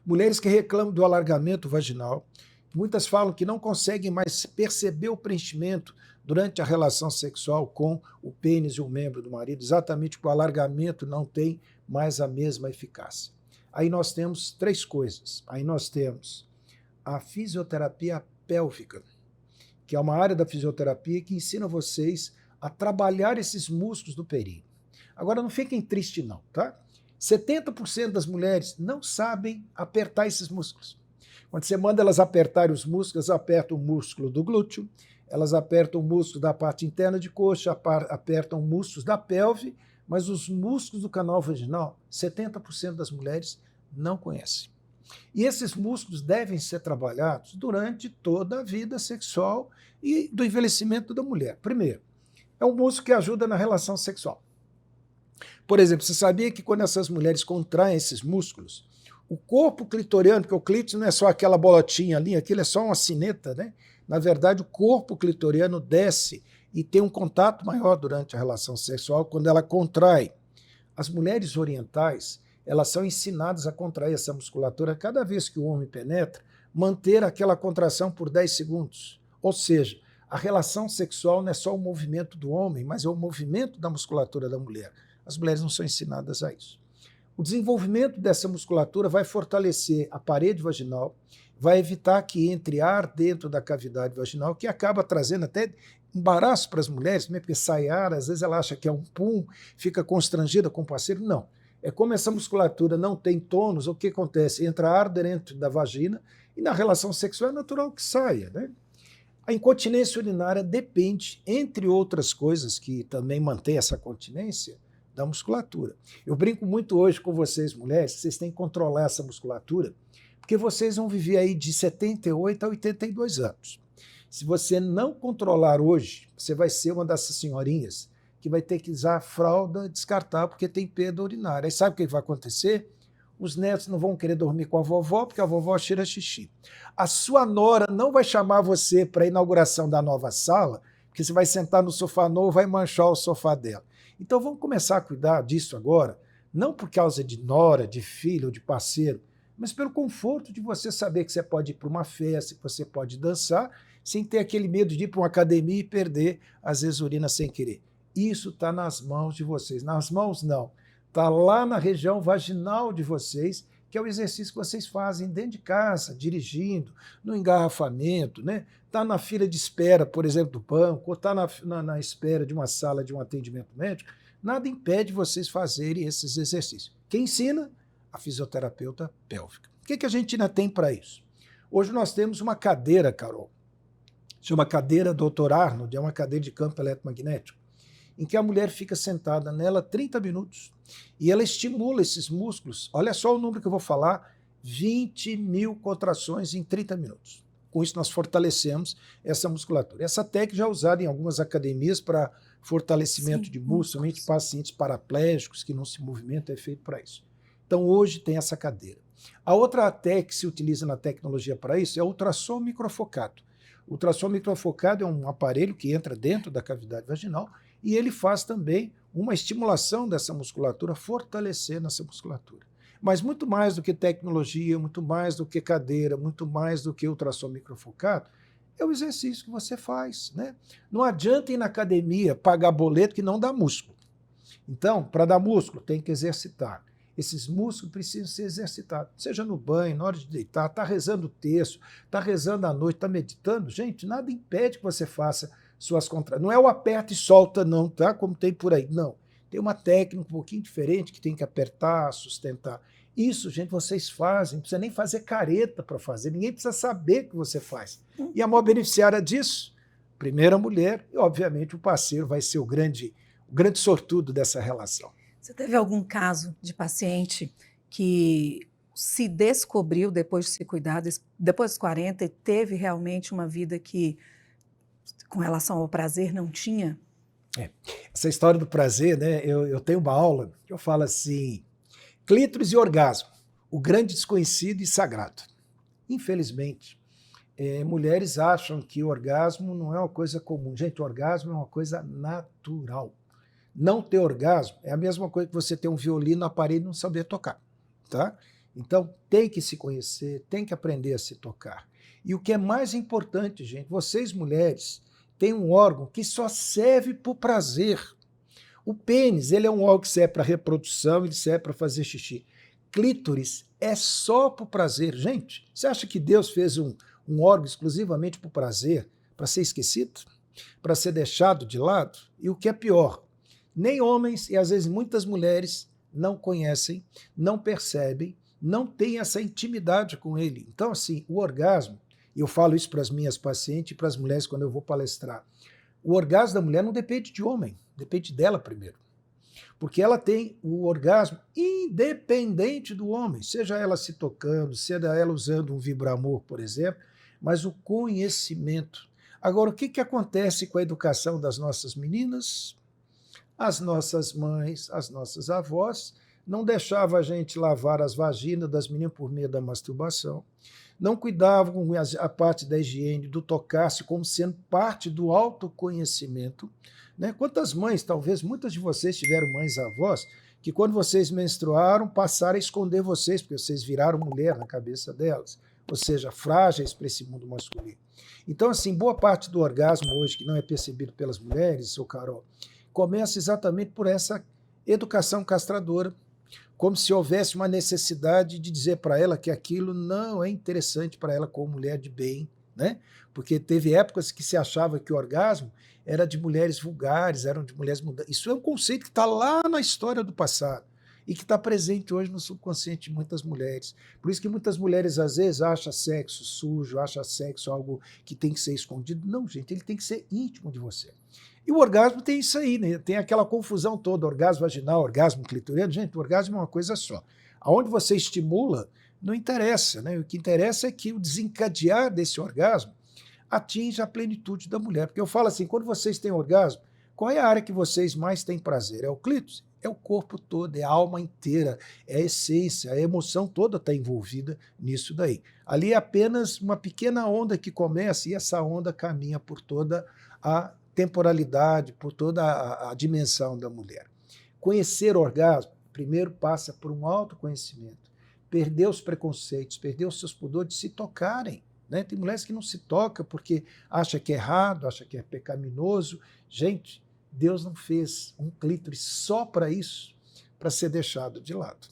Mulheres que reclamam do alargamento vaginal, muitas falam que não conseguem mais perceber o preenchimento durante a relação sexual com o pênis e o membro do marido, exatamente porque o alargamento não tem mais a mesma eficácia. Aí nós temos três coisas. Aí nós temos a fisioterapia pélvica, que é uma área da fisioterapia que ensina vocês a trabalhar esses músculos do períneo. Agora, não fiquem tristes não, tá? 70% das mulheres não sabem apertar esses músculos. Quando você manda elas apertarem os músculos, elas apertam o músculo do glúteo, elas apertam o músculo da parte interna de coxa, apertam músculos da pelve, mas os músculos do canal vaginal, 70% das mulheres não conhecem. E esses músculos devem ser trabalhados durante toda a vida sexual e do envelhecimento da mulher. Primeiro, é um músculo que ajuda na relação sexual. Por exemplo, você sabia que quando essas mulheres contraem esses músculos, o corpo clitoriano, porque o clítoris não é só aquela bolotinha ali, aquilo é só uma sineta, né? Na verdade, o corpo clitoriano desce e tem um contato maior durante a relação sexual quando ela contrai. As mulheres orientais, elas são ensinadas a contrair essa musculatura cada vez que o homem penetra, manter aquela contração por 10 segundos. Ou seja, a relação sexual não é só o movimento do homem, mas é o movimento da musculatura da mulher. As mulheres não são ensinadas a isso. O desenvolvimento dessa musculatura vai fortalecer a parede vaginal, vai evitar que entre ar dentro da cavidade vaginal, que acaba trazendo até embaraço para as mulheres, porque sai ar, às vezes ela acha que é um pum, fica constrangida com o parceiro. Não. É como essa musculatura não tem tônus, o que acontece? Entra ar dentro da vagina e na relação sexual é natural que saia, né? A incontinência urinária depende, entre outras coisas que também mantém essa continência, da musculatura. Eu brinco muito hoje com vocês, mulheres, que vocês têm que controlar essa musculatura, porque vocês vão viver aí de 78 a 82 anos. Se você não controlar hoje, você vai ser uma dessas senhorinhas que vai ter que usar fralda descartável porque tem perda urinária. Aí sabe o que vai acontecer? Os netos não vão querer dormir com a vovó porque a vovó cheira xixi. A sua nora não vai chamar você para a inauguração da nova sala, porque você vai sentar no sofá novo e vai manchar o sofá dela. Então vamos começar a cuidar disso agora, não por causa de nora, de filho ou de parceiro, mas pelo conforto de você saber que você pode ir para uma festa, que você pode dançar, sem ter aquele medo de ir para uma academia e perder, às vezes, urina sem querer. Isso está nas mãos de vocês. Nas mãos, não. Está lá na região vaginal de vocês, que é o exercício que vocês fazem dentro de casa, dirigindo, no engarrafamento, né? Está na fila de espera, por exemplo, do banco, ou está na espera de uma sala de um atendimento médico, nada impede vocês fazerem esses exercícios. Quem ensina? A fisioterapeuta pélvica. O que a gente ainda tem para isso? Hoje nós temos uma cadeira, Carol, chama cadeira Dr. Arnold, é uma cadeira de campo eletromagnético, em que a mulher fica sentada nela 30 minutos e ela estimula esses músculos. Olha só o número que eu vou falar, 20.000 contrações em 30 minutos. Com isso nós fortalecemos essa musculatura. Essa técnica já é usada em algumas academias para fortalecimento de músculos, somente pacientes paraplégicos que não se movimentam, é feito para isso. Então hoje tem essa cadeira. A outra técnica que se utiliza na tecnologia para isso é o ultrassom microfocado. O ultrassom microfocado é um aparelho que entra dentro da cavidade vaginal e ele faz também uma estimulação dessa musculatura, fortalecendo essa musculatura. Mas muito mais do que tecnologia, muito mais do que cadeira, muito mais do que ultrassom microfocado, é o exercício que você faz, né? Não adianta ir na academia pagar boleto que não dá músculo. Então, para dar músculo, tem que exercitar. Esses músculos precisam ser exercitados, seja no banho, na hora de deitar, está rezando o terço, está rezando à noite, está meditando. Gente, nada impede que você faça suas contrações. Não é o aperta e solta não, tá? Como tem por aí. Não. Tem uma técnica um pouquinho diferente que tem que apertar, sustentar. Isso, gente, vocês fazem, não precisa nem fazer careta para fazer, ninguém precisa saber que você faz. E a maior beneficiária disso, primeiro a mulher, e obviamente o parceiro vai ser o grande sortudo dessa relação. Você teve algum caso de paciente que se descobriu depois de se cuidar, depois dos 40, e teve realmente uma vida que, com relação ao prazer, não tinha? Essa história do prazer, né? Eu tenho uma aula que eu falo assim, clítoris e orgasmo, o grande desconhecido e sagrado. Infelizmente, mulheres acham que o orgasmo não é uma coisa comum. Gente, o orgasmo é uma coisa natural. Não ter orgasmo é a mesma coisa que você ter um violino na parede e não saber tocar, tá? Então, tem que se conhecer, tem que aprender a se tocar. E o que é mais importante, gente, vocês mulheres têm um órgão que só serve para o prazer. O pênis, ele é um órgão que serve para reprodução, ele serve para fazer xixi. Clítoris é só para o prazer. Gente, você acha que Deus fez um órgão exclusivamente para o prazer, para ser esquecido, para ser deixado de lado? E o que é pior, nem homens e às vezes muitas mulheres não conhecem, não percebem, não têm essa intimidade com ele. Então, assim, o orgasmo, e eu falo isso para as minhas pacientes e para as mulheres quando eu vou palestrar, o orgasmo da mulher não depende de homem, depende dela primeiro. Porque ela tem o orgasmo independente do homem, seja ela se tocando, seja ela usando um vibramor, por exemplo, mas o conhecimento. Agora, o que acontece com a educação das nossas meninas? As nossas mães, as nossas avós, não deixavam a gente lavar as vaginas das meninas por meio da masturbação, não cuidavam com a parte da higiene, do tocar-se como sendo parte do autoconhecimento. Né? Quantas mães, talvez muitas de vocês tiveram mães avós, que quando vocês menstruaram, passaram a esconder vocês, porque vocês viraram mulher na cabeça delas, ou seja, frágeis para esse mundo masculino. Então, assim, boa parte do orgasmo hoje, que não é percebido pelas mulheres, seu Carol, começa exatamente por essa educação castradora, como se houvesse uma necessidade de dizer para ela que aquilo não é interessante para ela como mulher de bem, né? Porque teve épocas que se achava que o orgasmo era de mulheres vulgares, eram de mulheres mudantes. Isso é um conceito que está lá na história do passado e que está presente hoje no subconsciente de muitas mulheres. Por isso que muitas mulheres, às vezes, acham sexo sujo, acham sexo algo que tem que ser escondido. Não, gente, ele tem que ser íntimo de você. E o orgasmo tem isso aí, né? Tem aquela confusão toda, orgasmo vaginal, orgasmo clitoriano. Gente, o orgasmo é uma coisa só. Aonde você estimula, não interessa, né? O que interessa é que o desencadear desse orgasmo atinja a plenitude da mulher. Porque eu falo assim, quando vocês têm orgasmo, qual é a área que vocês mais têm prazer? É o clítoris? É o corpo todo, é a alma inteira, é a essência, a emoção toda está envolvida nisso daí. Ali é apenas uma pequena onda que começa e essa onda caminha por toda a temporalidade, por toda a dimensão da mulher. Conhecer o orgasmo, primeiro passa por um autoconhecimento, perder os preconceitos, perder os seus pudores de se tocarem. Né? Tem mulheres que não se tocam porque acha que é errado, acha que é pecaminoso. Gente, Deus não fez um clítoris só para isso, para ser deixado de lado.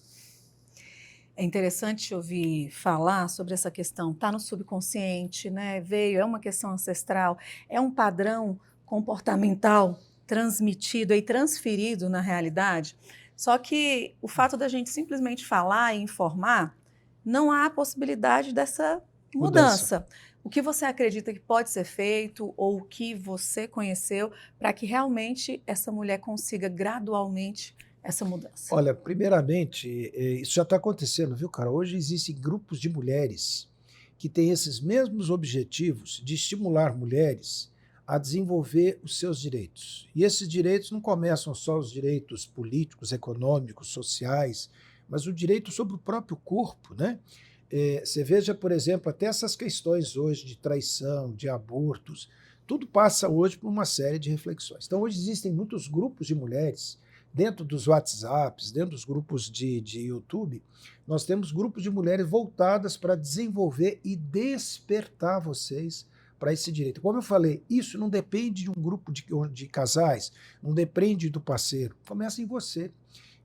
É interessante ouvir falar sobre essa questão, está no subconsciente, né? É uma questão ancestral, é um padrão comportamental transmitido e transferido na realidade. Só que o fato da gente simplesmente falar e informar, não há possibilidade dessa mudança. O que você acredita que pode ser feito ou o que você conheceu para que realmente essa mulher consiga gradualmente essa mudança? Olha, primeiramente, isso já está acontecendo, viu, cara? Hoje existem grupos de mulheres que têm esses mesmos objetivos de estimular mulheres a desenvolver os seus direitos. E esses direitos não começam só os direitos políticos, econômicos, sociais, mas o direito sobre o próprio corpo, né? Você veja, por exemplo, até essas questões hoje de traição, de abortos, tudo passa hoje por uma série de reflexões. Então, hoje existem muitos grupos de mulheres dentro dos WhatsApps, dentro dos grupos de YouTube, nós temos grupos de mulheres voltadas para desenvolver e despertar vocês para esse direito. Como eu falei, isso não depende de um grupo de casais, não depende do parceiro, começa em você.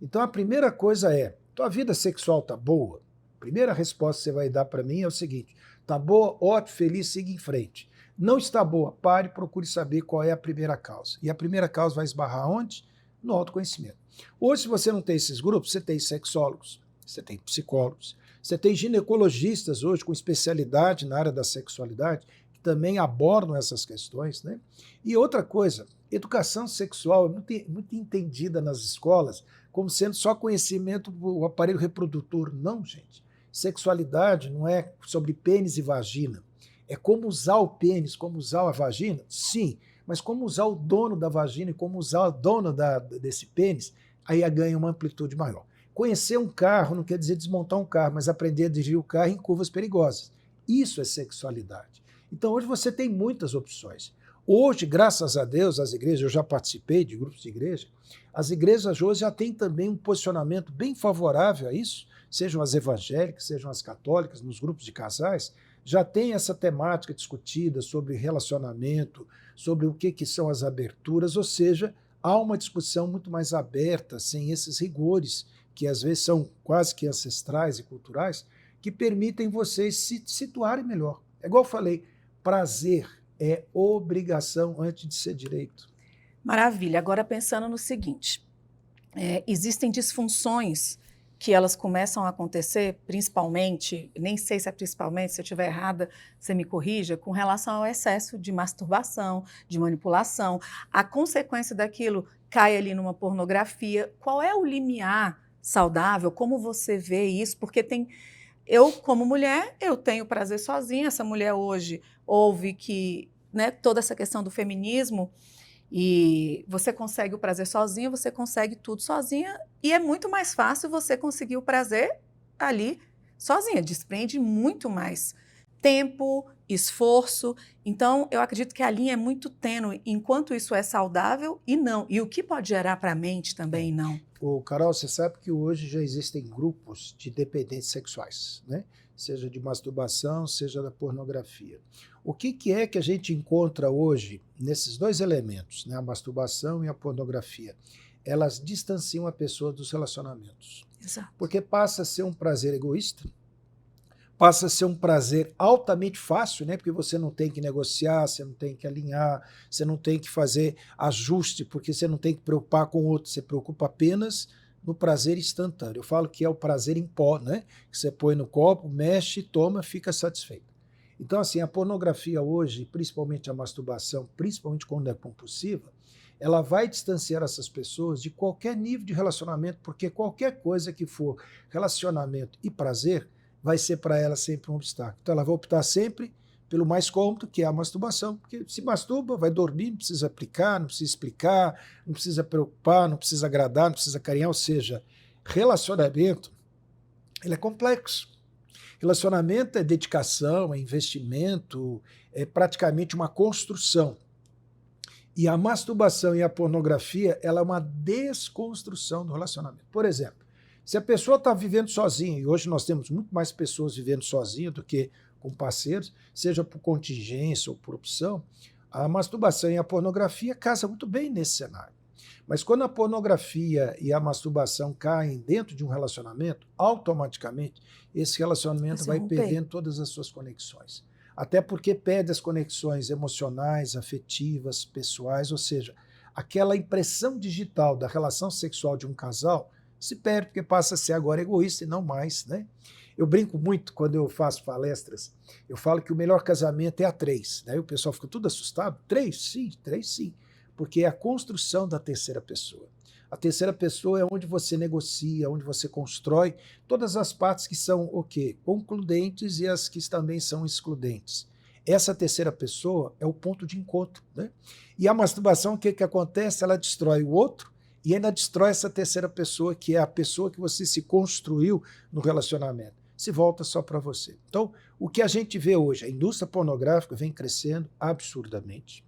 Então a primeira coisa é, tua vida sexual tá boa? A primeira resposta que você vai dar para mim é o seguinte, tá boa, ótimo, feliz, siga em frente. Não está boa, pare e procure saber qual é a primeira causa. E a primeira causa vai esbarrar onde? No autoconhecimento. Hoje, se você não tem esses grupos, você tem sexólogos, você tem psicólogos, você tem ginecologistas hoje com especialidade na área da sexualidade, que também abordam essas questões, né? E outra coisa, educação sexual é muito entendida nas escolas como sendo só conhecimento do aparelho reprodutor. Não, gente. Sexualidade não é sobre pênis e vagina. É como usar o pênis, como usar a vagina? Sim. Mas como usar o dono da vagina e como usar a dona desse pênis, aí ganha uma amplitude maior. Conhecer um carro não quer dizer desmontar um carro, mas aprender a dirigir o carro em curvas perigosas. Isso é sexualidade. Então hoje você tem muitas opções. Hoje, graças a Deus, as igrejas, eu já participei de grupos de igreja, as igrejas hoje já têm também um posicionamento bem favorável a isso, sejam as evangélicas, sejam as católicas, nos grupos de casais, já tem essa temática discutida sobre relacionamento, sobre o que são as aberturas, ou seja, há uma discussão muito mais aberta, sem esses rigores, que às vezes são quase que ancestrais e culturais, que permitem vocês se situarem melhor. É igual eu falei, prazer é obrigação antes de ser direito. Maravilha. Agora pensando no seguinte, existem disfunções que elas começam a acontecer, principalmente, nem sei se é principalmente, se eu estiver errada, você me corrija, com relação ao excesso de masturbação, de manipulação. A consequência daquilo cai ali numa pornografia. Qual é o limiar saudável? Como você vê isso? Porque eu, como mulher, eu tenho prazer sozinha. Essa mulher hoje ouve que, né, toda essa questão do feminismo, e você consegue o prazer sozinha, você consegue tudo sozinha, e é muito mais fácil você conseguir o prazer ali sozinha, desprende muito mais tempo, esforço. Então, eu acredito que a linha é muito tênue, enquanto isso é saudável e não. E o que pode gerar para a mente também não. Carol, você sabe que hoje já existem grupos de dependentes sexuais, né? Seja de masturbação, seja da pornografia. O que é que a gente encontra hoje nesses dois elementos, né? A masturbação e a pornografia? Elas distanciam a pessoa dos relacionamentos. Exato. Porque passa a ser um prazer egoísta, passa a ser um prazer altamente fácil, né? Porque você não tem que negociar, você não tem que alinhar, você não tem que fazer ajuste, porque você não tem que preocupar com o outro, você preocupa apenas no prazer instantâneo. Eu falo que é o prazer em pó, né? Que você põe no copo, mexe, toma, fica satisfeito. Então, assim, a pornografia hoje, principalmente a masturbação, principalmente quando é compulsiva, ela vai distanciar essas pessoas de qualquer nível de relacionamento, porque qualquer coisa que for relacionamento e prazer vai ser para ela sempre um obstáculo. Então ela vai optar sempre pelo mais cômodo, que é a masturbação, porque se masturba, vai dormir, não precisa aplicar, não precisa explicar, não precisa preocupar, não precisa agradar, não precisa carinhar, ou seja, relacionamento, ele é complexo. Relacionamento é dedicação, é investimento, é praticamente uma construção. E a masturbação e a pornografia, ela é uma desconstrução do relacionamento. Por exemplo, se a pessoa está vivendo sozinha, e hoje nós temos muito mais pessoas vivendo sozinhas do que com parceiros, seja por contingência ou por opção, a masturbação e a pornografia casam muito bem nesse cenário. Mas quando a pornografia e a masturbação caem dentro de um relacionamento, automaticamente esse relacionamento vai perdendo todas as suas conexões. Até porque perde as conexões emocionais, afetivas, pessoais, ou seja, aquela impressão digital da relação sexual de um casal se perde, porque passa a ser agora egoísta e não mais, né? Eu brinco muito quando eu faço palestras, eu falo que o melhor casamento é a 3. Daí o pessoal fica tudo assustado. 3? Sim, 3 sim. Porque é a construção da terceira pessoa. A terceira pessoa é onde você negocia, onde você constrói todas as partes que são o quê? Concludentes e as que também são excludentes. Essa terceira pessoa é o ponto de encontro, né? E a masturbação, o que acontece? Ela destrói o outro e ainda destrói essa terceira pessoa, que é a pessoa que você se construiu no relacionamento. Se volta só para você. Então, o que a gente vê hoje, a indústria pornográfica vem crescendo absurdamente.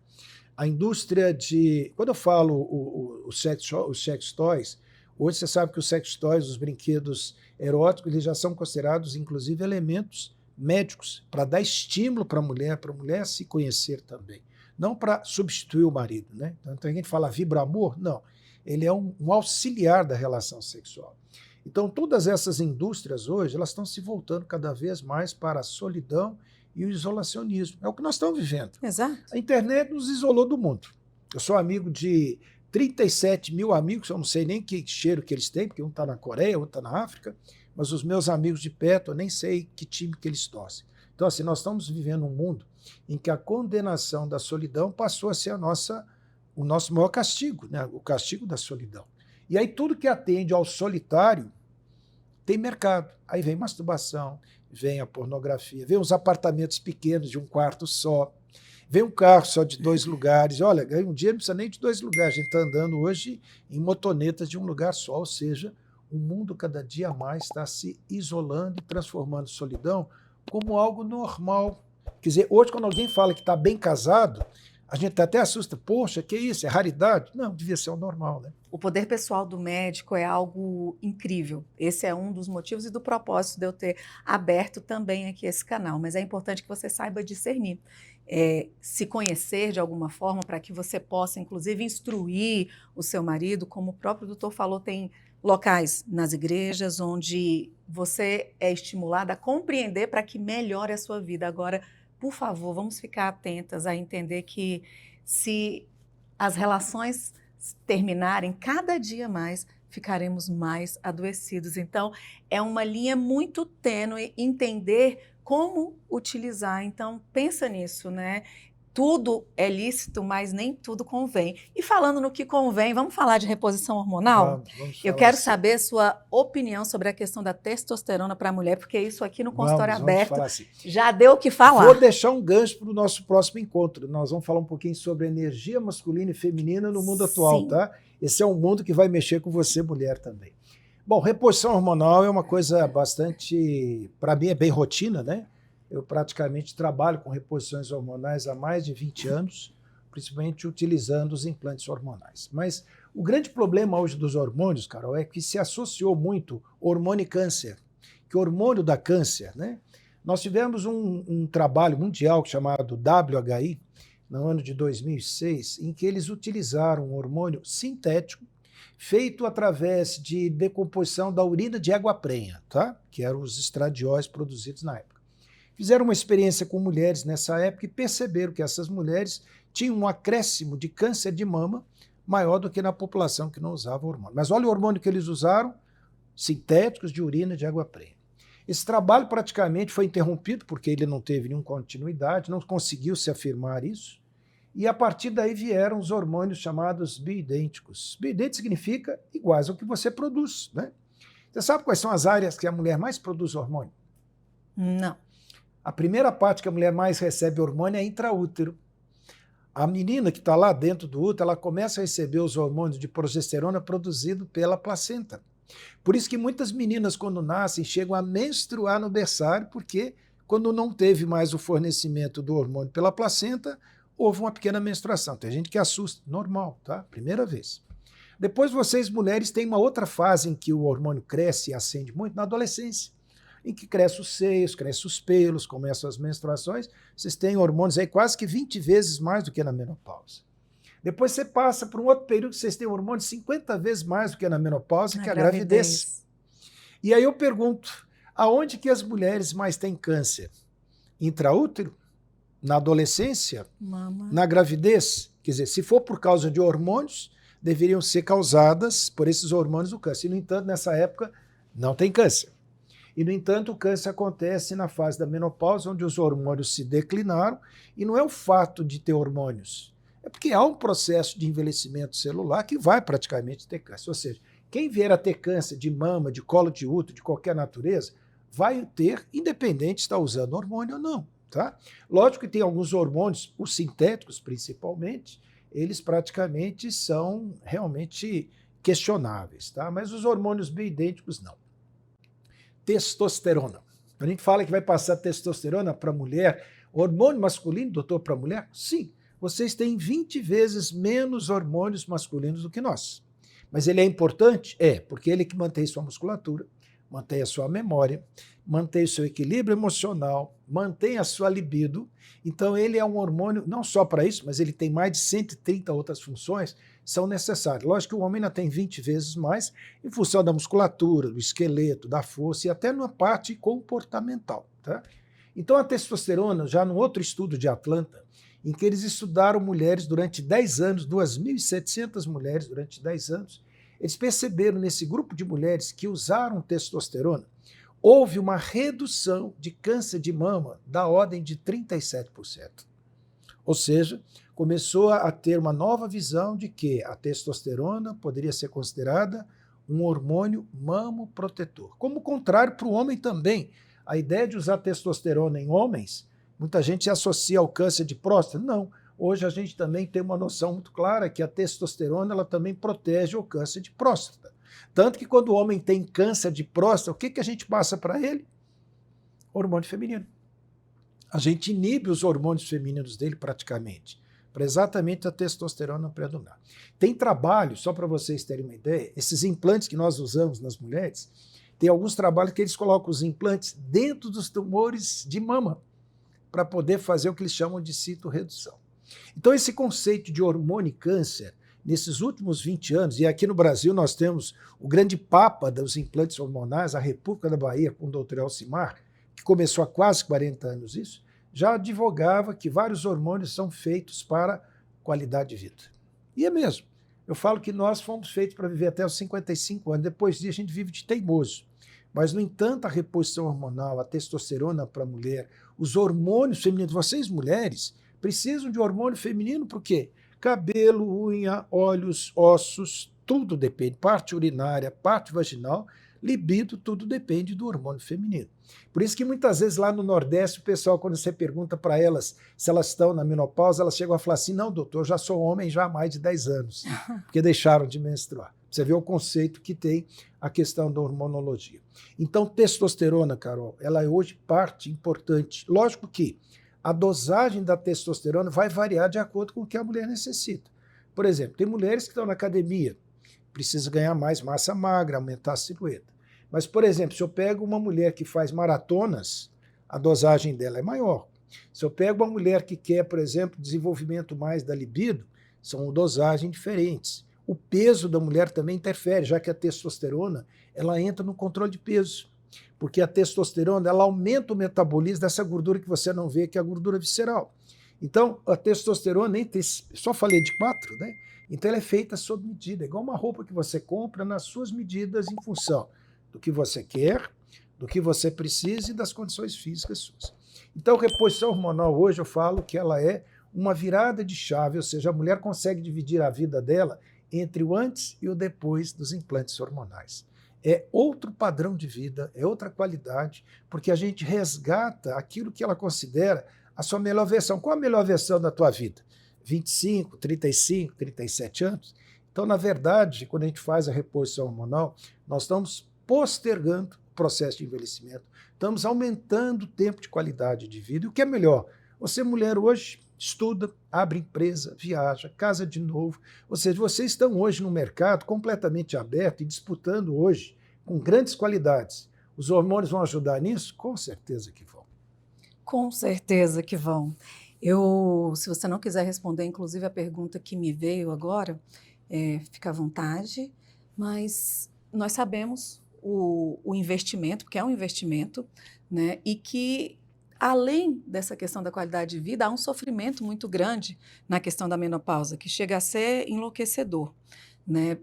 A indústria de... Quando eu falo os sex toys, hoje você sabe que os sex toys, os brinquedos eróticos, eles já são considerados, inclusive, elementos médicos para dar estímulo para a mulher se conhecer também. Não para substituir o marido, né? Então, a gente fala vibra-amor? Não. Ele é um auxiliar da relação sexual. Então, todas essas indústrias hoje, elas estão se voltando cada vez mais para a solidão e o isolacionismo. É o que nós estamos vivendo. Exato. A internet nos isolou do mundo. Eu sou amigo de 37 mil amigos, eu não sei nem que cheiro que eles têm, porque um está na Coreia, outro está na África, mas os meus amigos de perto, eu nem sei que time que eles torcem. Então, assim, nós estamos vivendo um mundo em que a condenação da solidão passou a ser o nosso maior castigo, né? O castigo da solidão. E aí tudo que atende ao solitário tem mercado. Aí vem masturbação, vem a pornografia, vem os apartamentos pequenos de um quarto só, vem um carro só de 2 lugares. Olha, um dia não precisa nem de 2 lugares, a gente está andando hoje em motonetas de um lugar só, ou seja, o mundo cada dia mais está se isolando e transformando solidão como algo normal. Quer dizer, hoje quando alguém fala que está bem casado, a gente até assusta. Poxa, que isso? É raridade? Não, devia ser o normal, né? O poder pessoal do médico é algo incrível. Esse é um dos motivos e do propósito de eu ter aberto também aqui esse canal. Mas é importante que você saiba discernir. Se conhecer de alguma forma para que você possa, inclusive, instruir o seu marido. Como o próprio doutor falou, tem locais nas igrejas onde você é estimulado a compreender para que melhore a sua vida. Agora, por favor, vamos ficar atentas a entender que se as relações terminarem, cada dia mais ficaremos mais adoecidos. Então, é uma linha muito tênue entender como utilizar. Então, pensa nisso, né? Tudo é lícito, mas nem tudo convém. E falando no que convém, vamos falar de reposição hormonal? Vamos Eu quero saber sua opinião sobre a questão da testosterona para a mulher, porque isso aqui no consultório aberto já deu o que falar. Vou deixar um gancho para o nosso próximo encontro. Nós vamos falar um pouquinho sobre energia masculina e feminina no mundo atual, tá? Esse é um mundo que vai mexer com você, mulher, também. Bom, reposição hormonal é uma coisa bastante, para mim, é bem rotina, né? Eu praticamente trabalho com reposições hormonais há mais de 20 anos, principalmente utilizando os implantes hormonais. Mas o grande problema hoje dos hormônios, Carol, é que se associou muito hormônio e câncer, que o hormônio dá câncer, né? Nós tivemos um trabalho mundial chamado WHI, no ano de 2006, em que eles utilizaram um hormônio sintético feito através de decomposição da urina de água prenha, tá? Que eram os estradióis produzidos na época. Fizeram uma experiência com mulheres nessa época e perceberam que essas mulheres tinham um acréscimo de câncer de mama maior do que na população que não usava hormônio. Mas olha o hormônio que eles usaram, sintéticos de urina de água prenha. Esse trabalho praticamente foi interrompido porque ele não teve nenhuma continuidade, não conseguiu se afirmar isso, e a partir daí vieram os hormônios chamados bioidênticos. Bioidêntico significa iguais ao que você produz, né? Você sabe quais são as áreas que a mulher mais produz hormônio? Não. A primeira parte que a mulher mais recebe hormônio é intraútero. A menina que está lá dentro do útero, ela começa a receber os hormônios de progesterona produzidos pela placenta. Por isso que muitas meninas, quando nascem, chegam a menstruar no berçário, porque quando não teve mais o fornecimento do hormônio pela placenta, houve uma pequena menstruação. Tem gente que assusta, normal, tá? Primeira vez. Depois vocês, mulheres, têm uma outra fase em que o hormônio cresce e acende muito, na adolescência, em que crescem os seios, crescem os pelos, começam as menstruações, vocês têm hormônios aí quase que 20 vezes mais do que na menopausa. Depois você passa por um outro período que vocês têm hormônios 50 vezes mais do que na menopausa, que é a gravidez. E aí eu pergunto, aonde que as mulheres mais têm câncer? Intraútero? Na adolescência? Mama. Na gravidez? Quer dizer, se for por causa de hormônios, deveriam ser causadas por esses hormônios do câncer. E, no entanto, nessa época, não tem câncer. E, no entanto, o câncer acontece na fase da menopausa, onde os hormônios se declinaram, e não é o fato de ter hormônios, é porque há um processo de envelhecimento celular que vai praticamente ter câncer. Ou seja, quem vier a ter câncer de mama, de colo de útero, de qualquer natureza, vai ter, independente de estar usando hormônio ou não. Tá? Lógico que tem alguns hormônios, os sintéticos principalmente, eles praticamente são realmente questionáveis, tá? Mas os hormônios bioidênticos não. Testosterona. A gente fala que vai passar testosterona para a mulher, hormônio masculino, doutor, para a mulher? Sim, vocês têm 20 vezes menos hormônios masculinos do que nós. Mas ele é importante? É, porque ele que mantém sua musculatura, mantém a sua memória, mantém o seu equilíbrio emocional, mantém a sua libido. Então ele é um hormônio não só para isso, mas ele tem mais de 130 outras funções que são necessárias. Lógico que o homem ainda tem 20 vezes mais em função da musculatura, do esqueleto, da força e até na parte comportamental. Tá? Então a testosterona, já num outro estudo de Atlanta, em que eles estudaram mulheres durante 10 anos, 2.700 mulheres durante 10 anos, eles perceberam nesse grupo de mulheres que usaram testosterona, houve uma redução de câncer de mama da ordem de 37%. Ou seja, começou a ter uma nova visão de que a testosterona poderia ser considerada um hormônio mamoprotetor. Como o contrário para o homem também. A ideia de usar testosterona em homens, muita gente associa ao câncer de próstata. Não. Hoje a gente também tem uma noção muito clara que a testosterona ela também protege o câncer de próstata. Tanto que quando o homem tem câncer de próstata, o que a gente passa para ele? Hormônio feminino. A gente inibe os hormônios femininos dele praticamente, para exatamente a testosterona predominar. Tem trabalho, só para vocês terem uma ideia, esses implantes que nós usamos nas mulheres, tem alguns trabalhos que eles colocam os implantes dentro dos tumores de mama, para poder fazer o que eles chamam de citorredução. Então esse conceito de hormônio e câncer, nesses últimos 20 anos, e aqui no Brasil nós temos o grande papa dos implantes hormonais, a República da Bahia, com o doutor Elcimar, que começou há quase 40 anos isso, já advogava que vários hormônios são feitos para qualidade de vida. E é mesmo. Eu falo que nós fomos feitos para viver até os 55 anos, depois disso a gente vive de teimoso. Mas, no entanto, a reposição hormonal, a testosterona para a mulher, os hormônios femininos, vocês mulheres, precisam de hormônio feminino por quê? Cabelo, unha, olhos, ossos, tudo depende. Parte urinária, parte vaginal, libido, tudo depende do hormônio feminino. Por isso que muitas vezes lá no Nordeste, o pessoal, quando você pergunta para elas se elas estão na menopausa, elas chegam a falar assim, não, doutor, eu já sou homem já há mais de 10 anos, porque deixaram de menstruar. Você vê o conceito que tem a questão da hormonologia. Então, testosterona, Carol, ela é hoje parte importante. Lógico que a dosagem da testosterona vai variar de acordo com o que a mulher necessita. Por exemplo, tem mulheres que estão na academia, precisam ganhar mais massa magra, aumentar a silhueta. Mas, por exemplo, se eu pego uma mulher que faz maratonas, a dosagem dela é maior. Se eu pego uma mulher que quer, por exemplo, desenvolvimento mais da libido, são dosagens diferentes. O peso da mulher também interfere, já que a testosterona ela entra no controle de peso. Porque a testosterona ela aumenta o metabolismo dessa gordura que você não vê, que é a gordura visceral. Então, a testosterona, só falei de 4, né? Então ela é feita sob medida, igual uma roupa que você compra nas suas medidas em função do que você quer, do que você precisa e das condições físicas suas. Então, a reposição hormonal hoje eu falo que ela é uma virada de chave, ou seja, a mulher consegue dividir a vida dela entre o antes e o depois dos implantes hormonais. É outro padrão de vida, é outra qualidade, porque a gente resgata aquilo que ela considera a sua melhor versão. Qual a melhor versão da tua vida? 25, 35, 37 anos? Então, na verdade, quando a gente faz a reposição hormonal, nós estamos postergando o processo de envelhecimento, estamos aumentando o tempo de qualidade de vida. E o que é melhor? Você, mulher, hoje estuda, abre empresa, viaja, casa de novo. Ou seja, vocês estão hoje no mercado completamente aberto e disputando hoje com grandes qualidades. Os hormônios vão ajudar nisso? Com certeza que vão. Com certeza que vão. Se você não quiser responder, inclusive, a pergunta que me veio agora, fica à vontade, mas nós sabemos o investimento, porque é um investimento, né? E que, além dessa questão da qualidade de vida, há um sofrimento muito grande na questão da menopausa, que chega a ser enlouquecedor, né?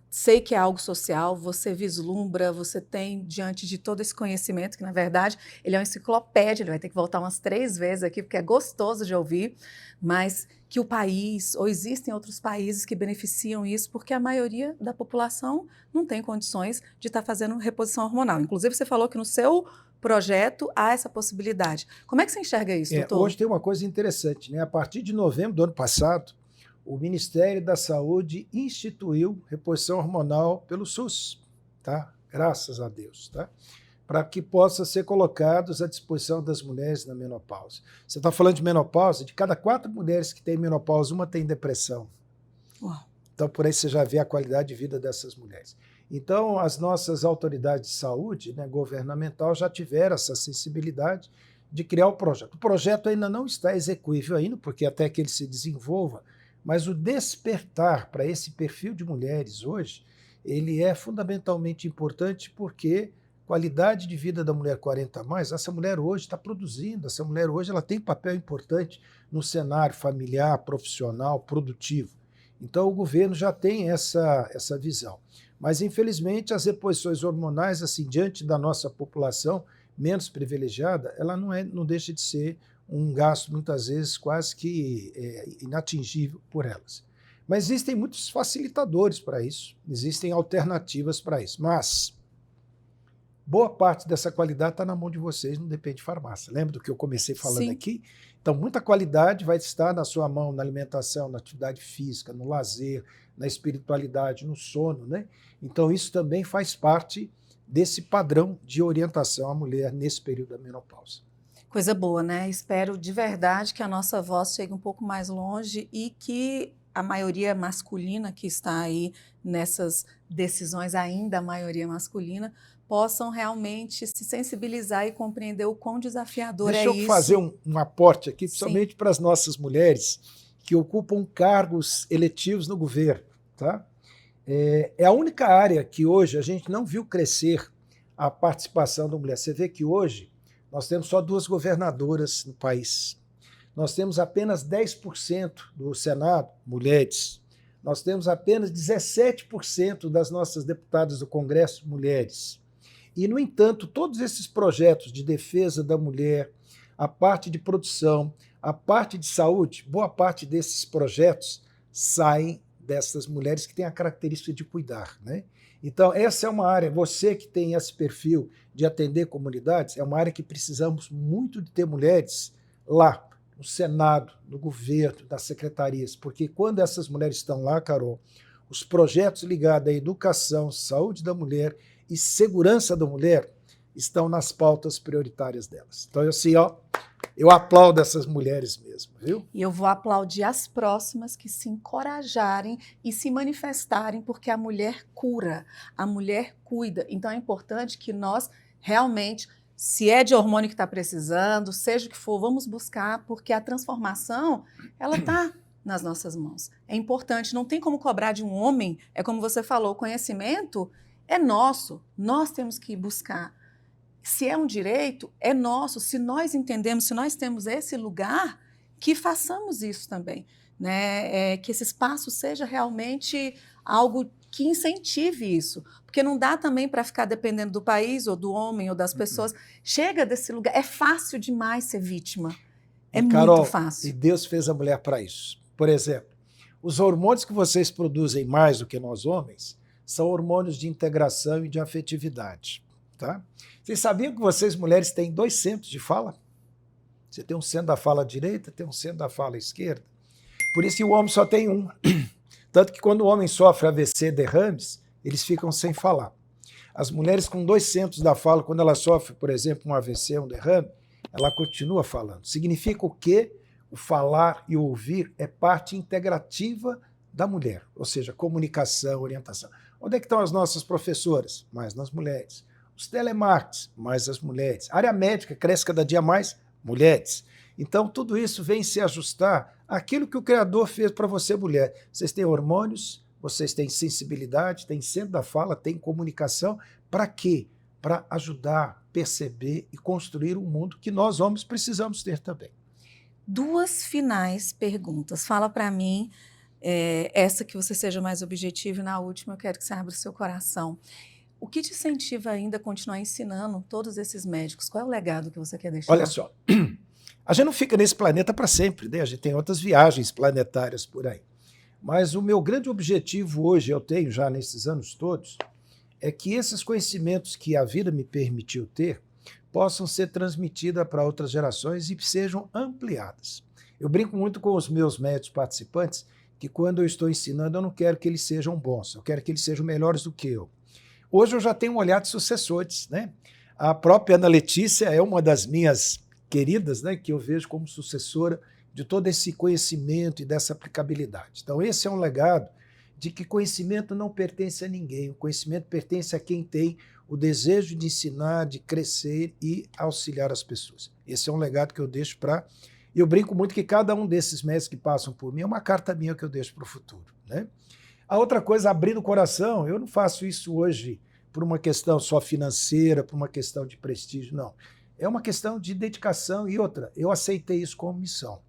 Sei que é algo social, você vislumbra, você tem diante de todo esse conhecimento, que na verdade ele é uma enciclopédia, ele vai ter que voltar umas 3 vezes aqui, porque é gostoso de ouvir, mas que o país, ou existem outros países que beneficiam isso, porque a maioria da população não tem condições de estar fazendo reposição hormonal. Inclusive, você falou que no seu projeto há essa possibilidade. Como é que você enxerga isso, doutor? Hoje tem uma coisa interessante, né? A partir de novembro do ano passado, o Ministério da Saúde instituiu reposição hormonal pelo SUS, tá? Graças a Deus, tá? Para que possa ser colocados à disposição das mulheres na menopausa. Você está falando de menopausa, de cada 4 mulheres que têm menopausa, uma tem depressão. Uau. Então, por aí você já vê a qualidade de vida dessas mulheres. Então, as nossas autoridades de saúde, né, governamental, já tiveram essa sensibilidade de criar o projeto. O projeto ainda não está execuível ainda, porque até que ele se desenvolva, mas o despertar para esse perfil de mulheres hoje, ele é fundamentalmente importante porque qualidade de vida da mulher 40 a mais, essa mulher hoje está produzindo, essa mulher hoje ela tem papel importante no cenário familiar, profissional, produtivo. Então o governo já tem essa visão. Mas infelizmente as reposições hormonais, assim, diante da nossa população menos privilegiada, ela não deixa de ser um gasto, muitas vezes, quase que inatingível por elas. Mas existem muitos facilitadores para isso, existem alternativas para isso. Mas boa parte dessa qualidade está na mão de vocês, não depende de farmácia. Lembra do que eu comecei falando Sim. aqui? Então, muita qualidade vai estar na sua mão, na alimentação, na atividade física, no lazer, na espiritualidade, no sono, né? Então, isso também faz parte desse padrão de orientação à mulher nesse período da menopausa. Coisa boa, né? Espero de verdade que a nossa voz chegue um pouco mais longe e que a maioria masculina que está aí nessas decisões, ainda a maioria masculina, possam realmente se sensibilizar e compreender o quão desafiador é isso. Deixa eu fazer um aporte aqui, Sim. principalmente para as nossas mulheres que ocupam cargos eletivos no governo, tá? É a única área que hoje a gente não viu crescer a participação da mulher. Você vê que hoje nós temos só 2 governadoras no país. Nós temos apenas 10% do Senado, mulheres. Nós temos apenas 17% das nossas deputadas do Congresso, mulheres. E, no entanto, todos esses projetos de defesa da mulher, a parte de produção, a parte de saúde, boa parte desses projetos saem dessas mulheres que têm a característica de cuidar, né? Então, essa é uma área, você que tem esse perfil de atender comunidades, é uma área que precisamos muito de ter mulheres lá, no Senado, no governo, nas secretarias, porque quando essas mulheres estão lá, Carol, os projetos ligados à educação, saúde da mulher e segurança da mulher estão nas pautas prioritárias delas. Então, assim, eu aplaudo essas mulheres mesmo, viu? E eu vou aplaudir as próximas que se encorajarem e se manifestarem, porque a mulher cura, a mulher cuida. Então é importante que nós realmente, se é de hormônio que está precisando, seja o que for, vamos buscar, porque a transformação, ela está nas nossas mãos. É importante, não tem como cobrar de um homem, é como você falou, o conhecimento é nosso, nós temos que buscar. Se é um direito, é nosso. Se nós entendemos, se nós temos esse lugar, que façamos isso também, né? Que esse espaço seja realmente algo que incentive isso, porque não dá também para ficar dependendo do país ou do homem ou das pessoas. Chega desse lugar, é fácil demais ser vítima, é Carol, muito fácil. E Deus fez a mulher para isso. Por exemplo, os hormônios que vocês produzem mais do que nós homens são hormônios de integração e de afetividade, tá? Vocês sabiam que vocês, mulheres, têm 2 centros de fala? Você tem um centro da fala direita, tem um centro da fala esquerda. Por isso que o homem só tem um. Tanto que quando o homem sofre AVC, derrames, eles ficam sem falar. As mulheres com 2 centros da fala, quando ela sofre, por exemplo, um AVC, um derrame, ela continua falando. Significa o quê? O falar e o ouvir é parte integrativa da mulher, ou seja, comunicação, orientação. Onde é que estão as nossas professoras? Mais nas mulheres. Os telemarketers, mais as mulheres. A área médica cresce cada dia mais, mulheres. Então, tudo isso vem se ajustar àquilo que o Criador fez para você, mulher. Vocês têm hormônios, vocês têm sensibilidade, têm centro da fala, têm comunicação. Para quê? Para ajudar, perceber e construir um mundo que nós, homens, precisamos ter também. 2 finais perguntas. Fala para mim, essa que você seja mais objetivo, e na última eu quero que você abra o seu coração. O que te incentiva ainda a continuar ensinando todos esses médicos? Qual é o legado que você quer deixar? Olha só, a gente não fica nesse planeta para sempre, né? A gente tem outras viagens planetárias por aí. Mas o meu grande objetivo hoje, eu tenho já nesses anos todos, é que esses conhecimentos que a vida me permitiu ter possam ser transmitidos para outras gerações e sejam ampliadas. Eu brinco muito com os meus médicos participantes que quando eu estou ensinando eu não quero que eles sejam bons, eu quero que eles sejam melhores do que eu. Hoje eu já tenho um olhar de sucessores, né? A própria Ana Letícia é uma das minhas queridas, né, que eu vejo como sucessora de todo esse conhecimento e dessa aplicabilidade. Então esse é um legado de que conhecimento não pertence a ninguém, o conhecimento pertence a quem tem o desejo de ensinar, de crescer e auxiliar as pessoas. Esse é um legado que eu deixo para... Eu brinco muito que cada um desses mestres que passam por mim é uma carta minha que eu deixo para o futuro, né? A outra coisa, abrir o coração, eu não faço isso hoje por uma questão só financeira, por uma questão de prestígio, não. É uma questão de dedicação e outra, eu aceitei isso como missão.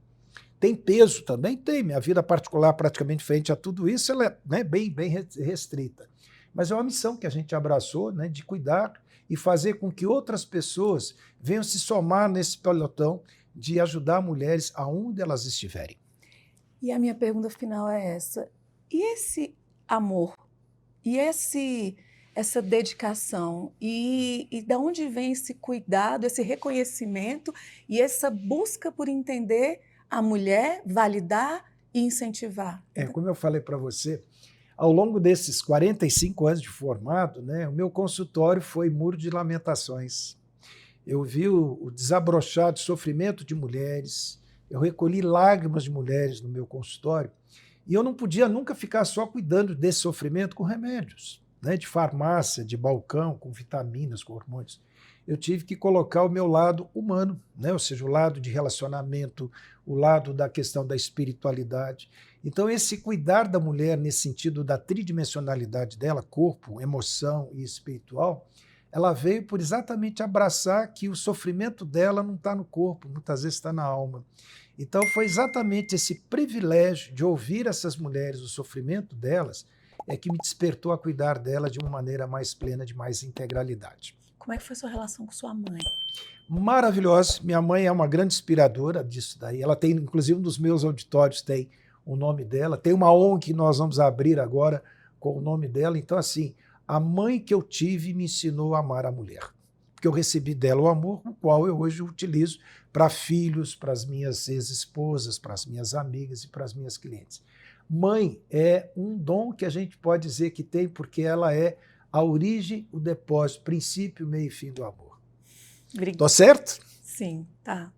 Tem peso também? Tem. Minha vida particular, praticamente frente a tudo isso, ela é, né, bem restrita. Mas é uma missão que a gente abraçou, né, de cuidar e fazer com que outras pessoas venham se somar nesse pelotão de ajudar mulheres aonde elas estiverem. E a minha pergunta final é essa. E esse amor? E essa dedicação? E de onde vem esse cuidado, esse reconhecimento e essa busca por entender a mulher, validar e incentivar? Como eu falei para você, ao longo desses 45 anos de formado, né, o meu consultório foi muro de lamentações. Eu vi o desabrochar de sofrimento de mulheres, eu recolhi lágrimas de mulheres no meu consultório, e eu não podia nunca ficar só cuidando desse sofrimento com remédios, né, de farmácia, de balcão, com vitaminas, com hormônios. Eu tive que colocar o meu lado humano, né, ou seja, o lado de relacionamento, o lado da questão da espiritualidade. Então, esse cuidar da mulher nesse sentido da tridimensionalidade dela, corpo, emoção e espiritual, ela veio por exatamente abraçar que o sofrimento dela não está no corpo, muitas vezes está na alma. Então foi exatamente esse privilégio de ouvir essas mulheres, o sofrimento delas, que me despertou a cuidar dela de uma maneira mais plena, de mais integralidade. Como é que foi a sua relação com sua mãe? Maravilhosa. Minha mãe é uma grande inspiradora disso daí. Ela tem, inclusive, um dos meus auditórios tem o nome dela. Tem uma ONG que nós vamos abrir agora com o nome dela. Então, assim, a mãe que eu tive me ensinou a amar a mulher. Porque eu recebi dela o amor, o qual eu hoje utilizo para filhos, para as minhas ex-esposas, para as minhas amigas e para as minhas clientes. Mãe é um dom que a gente pode dizer que tem, porque ela é a origem, o depósito, princípio, meio e fim do amor. Tô certo? Sim, tá.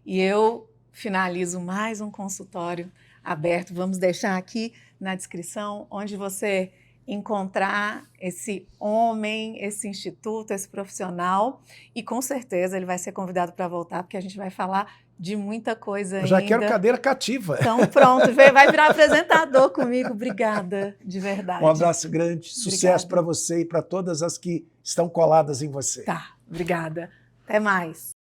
E eu finalizo mais um consultório aberto. Vamos deixar aqui na descrição onde você encontrar esse homem, esse instituto, esse profissional, e com certeza ele vai ser convidado para voltar, porque a gente vai falar de muita coisa ainda. Eu já quero cadeira cativa. Então pronto, vai virar apresentador comigo. Obrigada, de verdade. Um abraço grande, sucesso para você e para todas as que estão coladas em você. Tá, obrigada. Até mais.